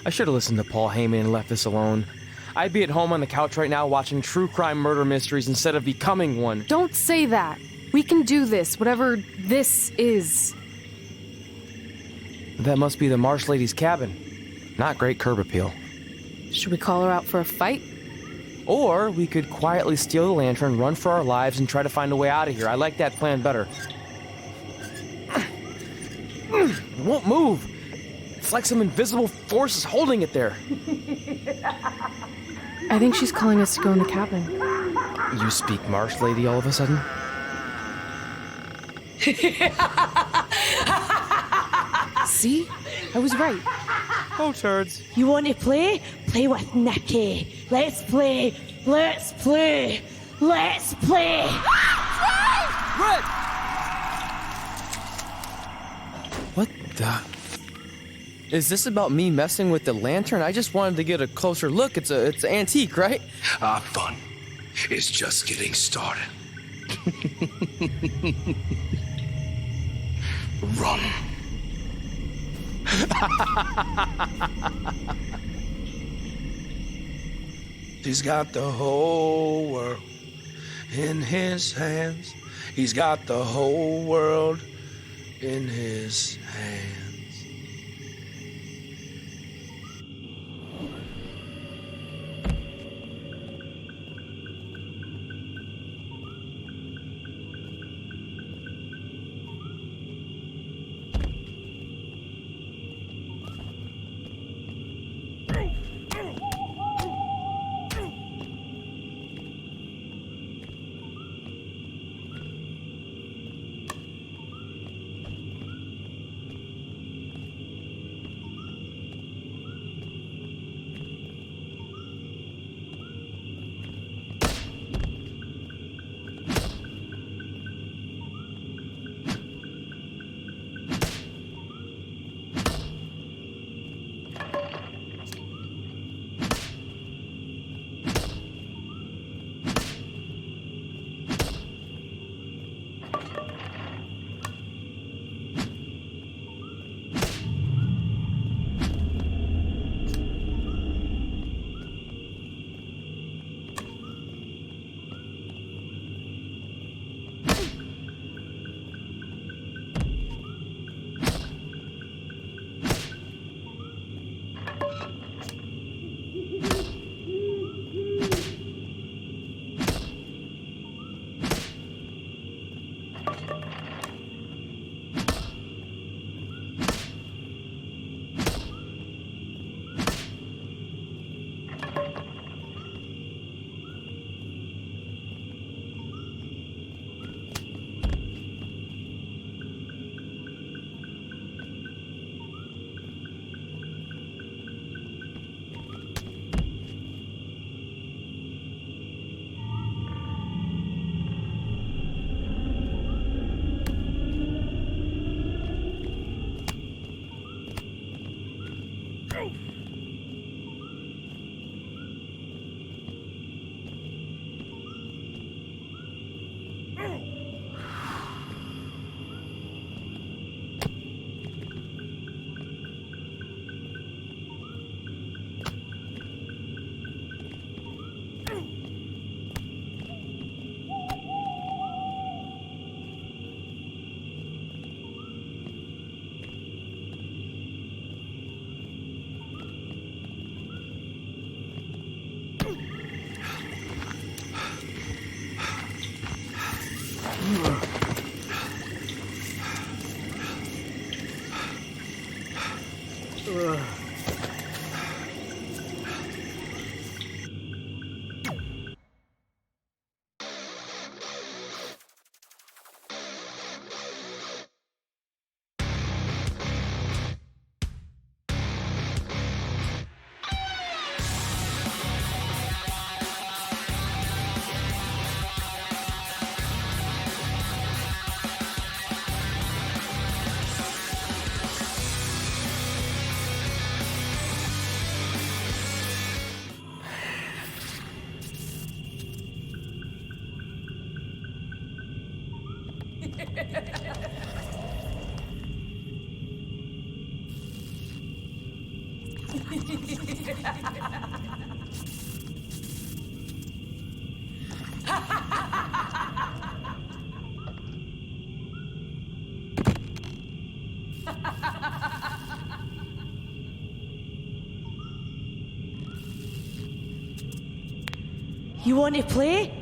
I should have listened to Paul Heyman and left this alone. I'd be at home on the couch right now watching true crime murder mysteries instead of becoming one. Don't say that. We can do this, whatever this is. That must be the Marsh Lady's cabin. Not great curb appeal. Should we call her out for a fight? Or we could quietly steal the lantern, run for our lives, and try to find a way out of here. I like that plan better. It won't move. It's like some invisible force is holding it there. I think she's calling us to go in the cabin. You speak Marsh, lady, all of a sudden? See? I was right. Oh, turds. You want to play? Play with Nikki. Let's play. Let's play. Let's play. Red! What the? Is this about me messing with the lantern? I just wanted to get a closer look. It's antique, right? Our fun is just getting started. Run. He's got the whole world in his hands. He's got the whole world in his hands. You want to play?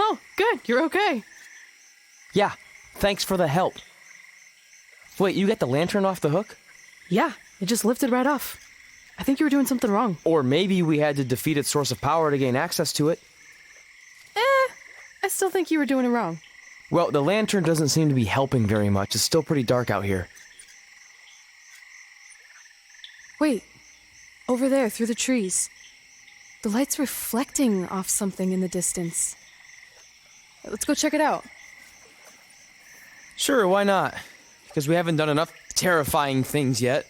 Oh, good. You're okay. Yeah, thanks for the help. Wait, you got the lantern off the hook? Yeah, it just lifted right off. I think you were doing something wrong. Or maybe we had to defeat its source of power to gain access to it. I still think you were doing it wrong. Well, the lantern doesn't seem to be helping very much. It's still pretty dark out here. Wait, over there, through the trees. The light's reflecting off something in the distance. Let's go check it out. Sure, why not? Because we haven't done enough terrifying things yet.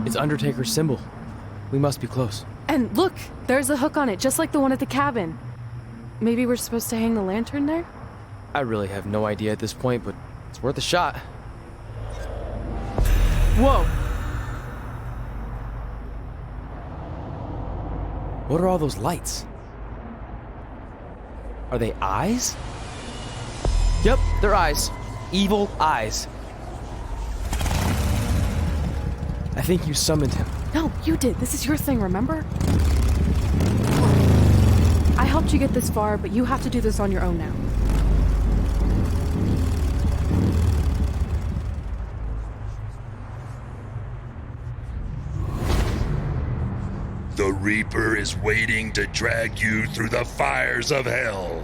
It's Undertaker's symbol. We must be close. And look, there's a hook on it, just like the one at the cabin. Maybe we're supposed to hang the lantern there? I really have no idea at this point, but it's worth a shot. Whoa! What are all those lights? Are they eyes? Yep, they're eyes. Evil eyes. I think you summoned him. No, you did. This is your thing, remember? I helped you get this far, but you have to do this on your own now. The Reaper is waiting to drag you through the fires of hell.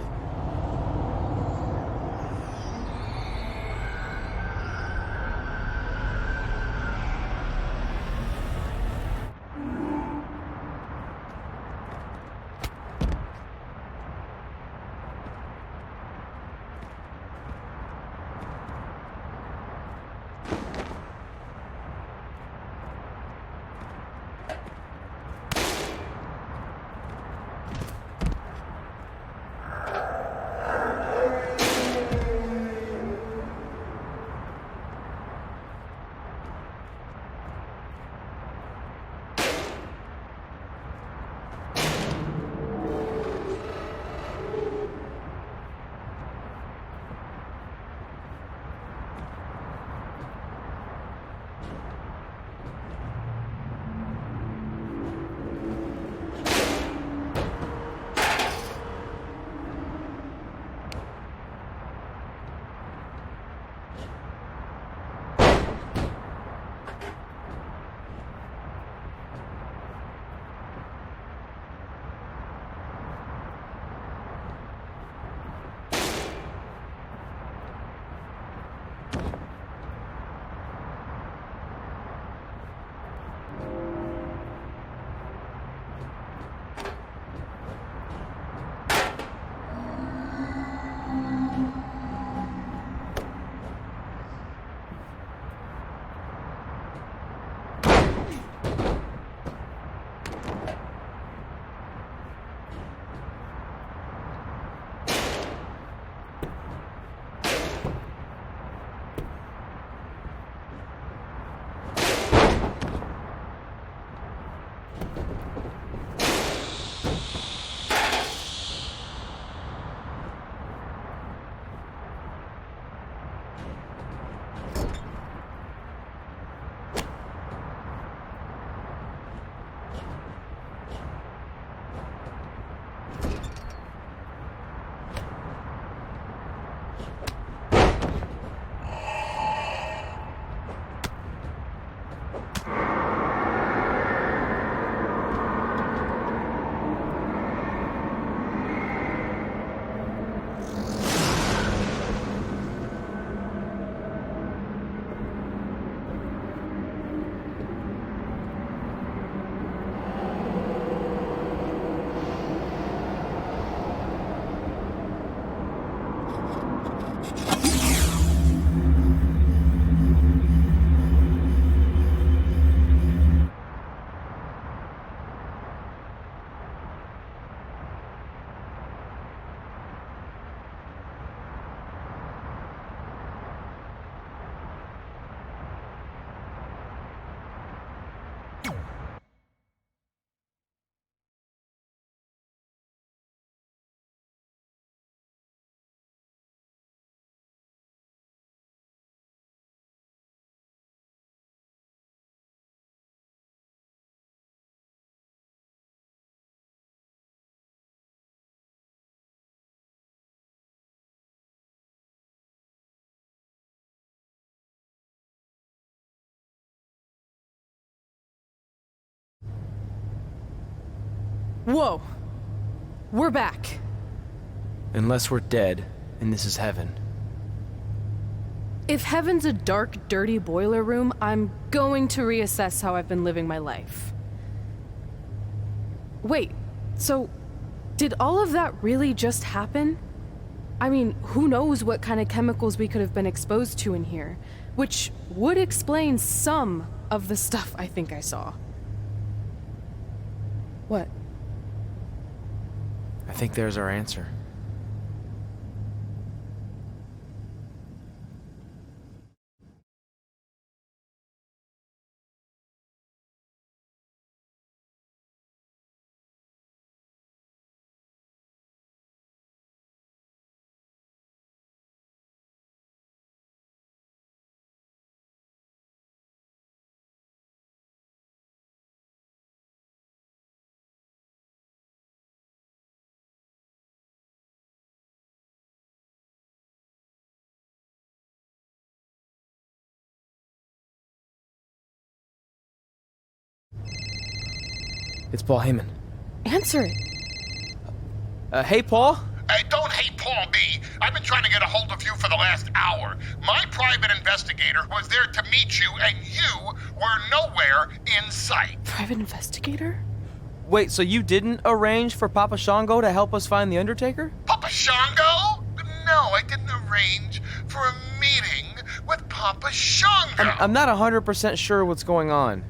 Whoa. We're back. Unless we're dead, and this is heaven. If heaven's a dark, dirty boiler room, I'm going to reassess how I've been living my life. Wait, so did all of that really just happen? I mean, who knows what kind of chemicals we could have been exposed to in here, which would explain some of the stuff I think I saw. What? I think there's our answer. It's Paul Heyman. Answer it. Hey, Paul? Hey, don't hate Paul B. I've been trying to get a hold of you for the last hour. My private investigator was there to meet you, and you were nowhere in sight. Private investigator? Wait, so you didn't arrange for Papa Shango to help us find The Undertaker? Papa Shango? No, I didn't arrange for a meeting with Papa Shango. I'm not 100% sure what's going on.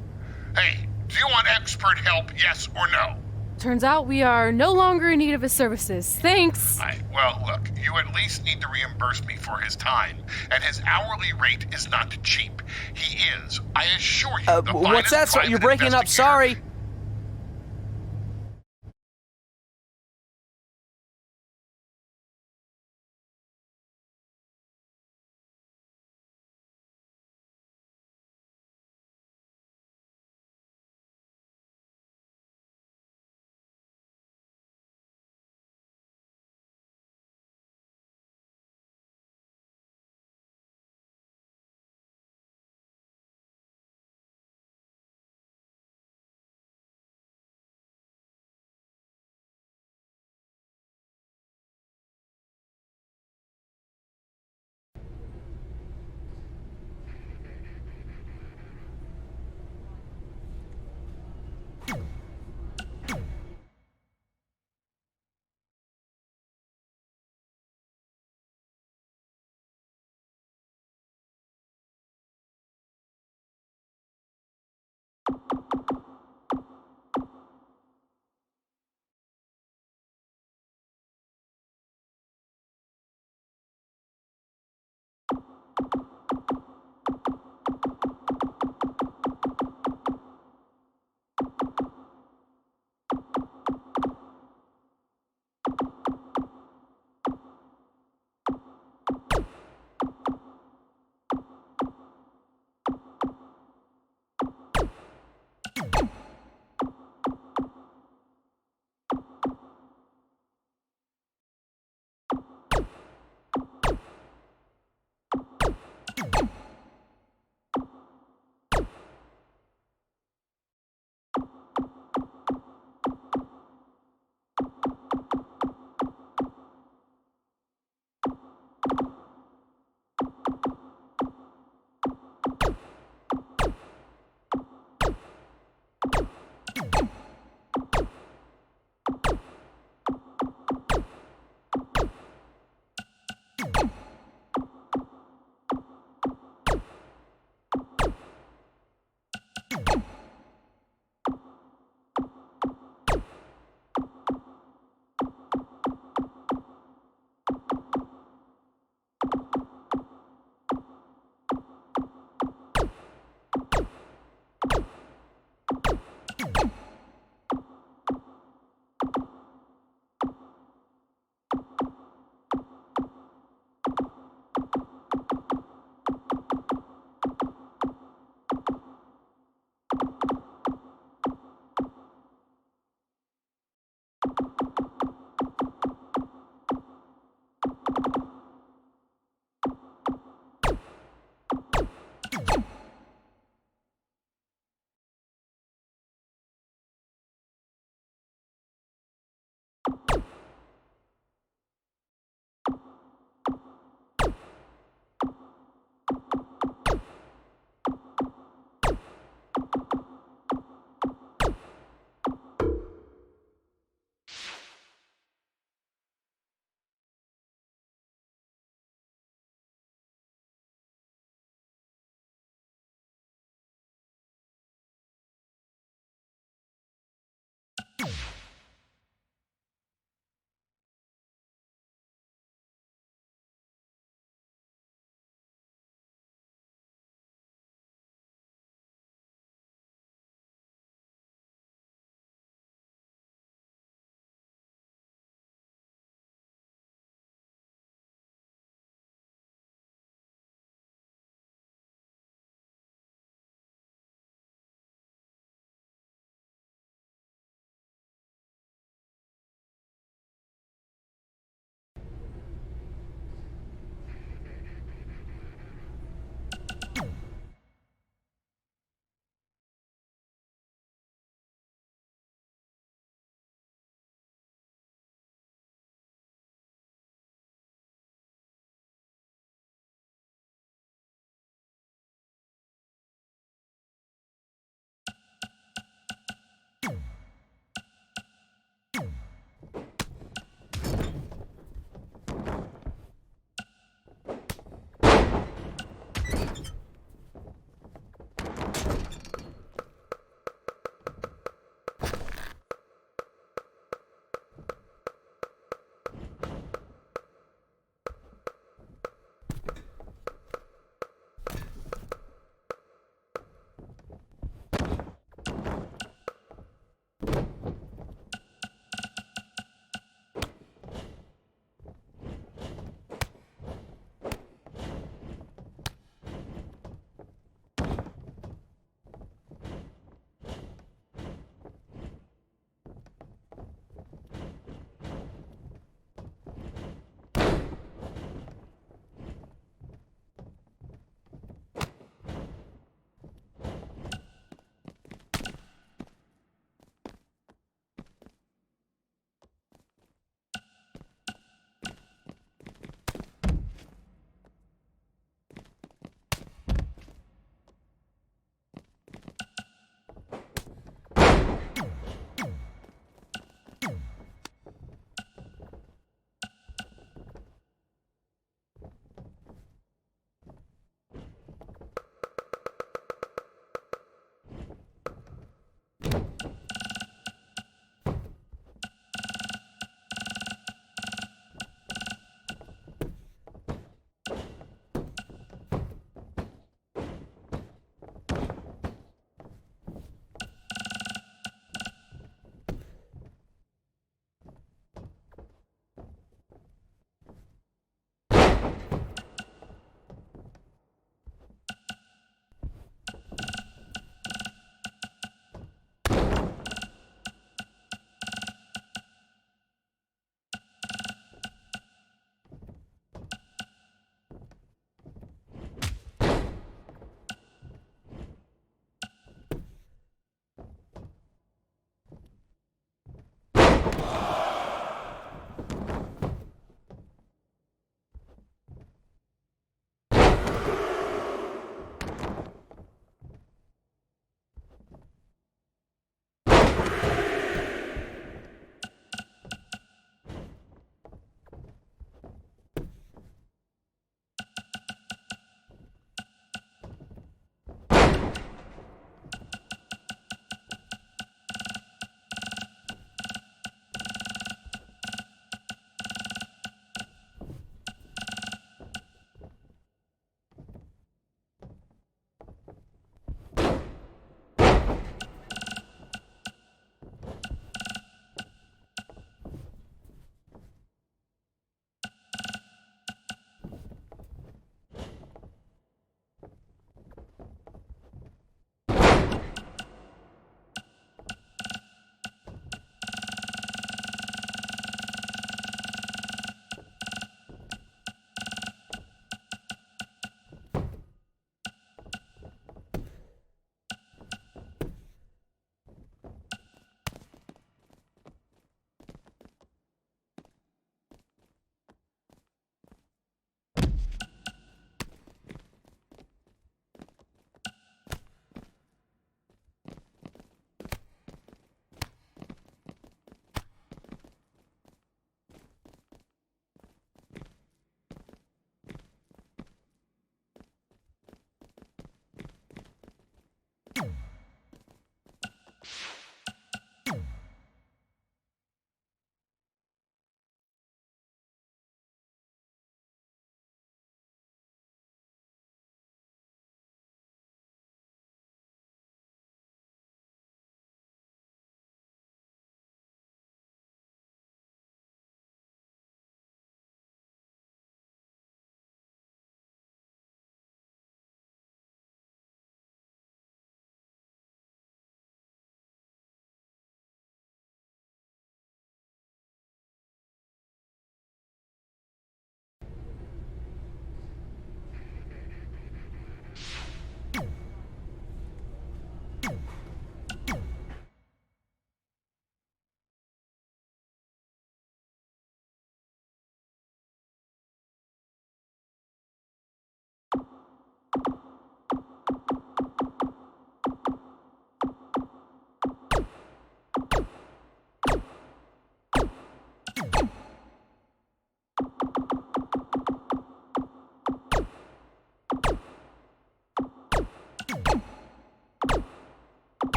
Hey, do you want expert help, yes or no? Turns out we are no longer in need of his services. Thanks. Well, look, you at least need to reimburse me for his time, and his hourly rate is not cheap. He is, I assure you, the what's that? finest You're private breaking up. investigator. Sorry.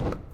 Bye.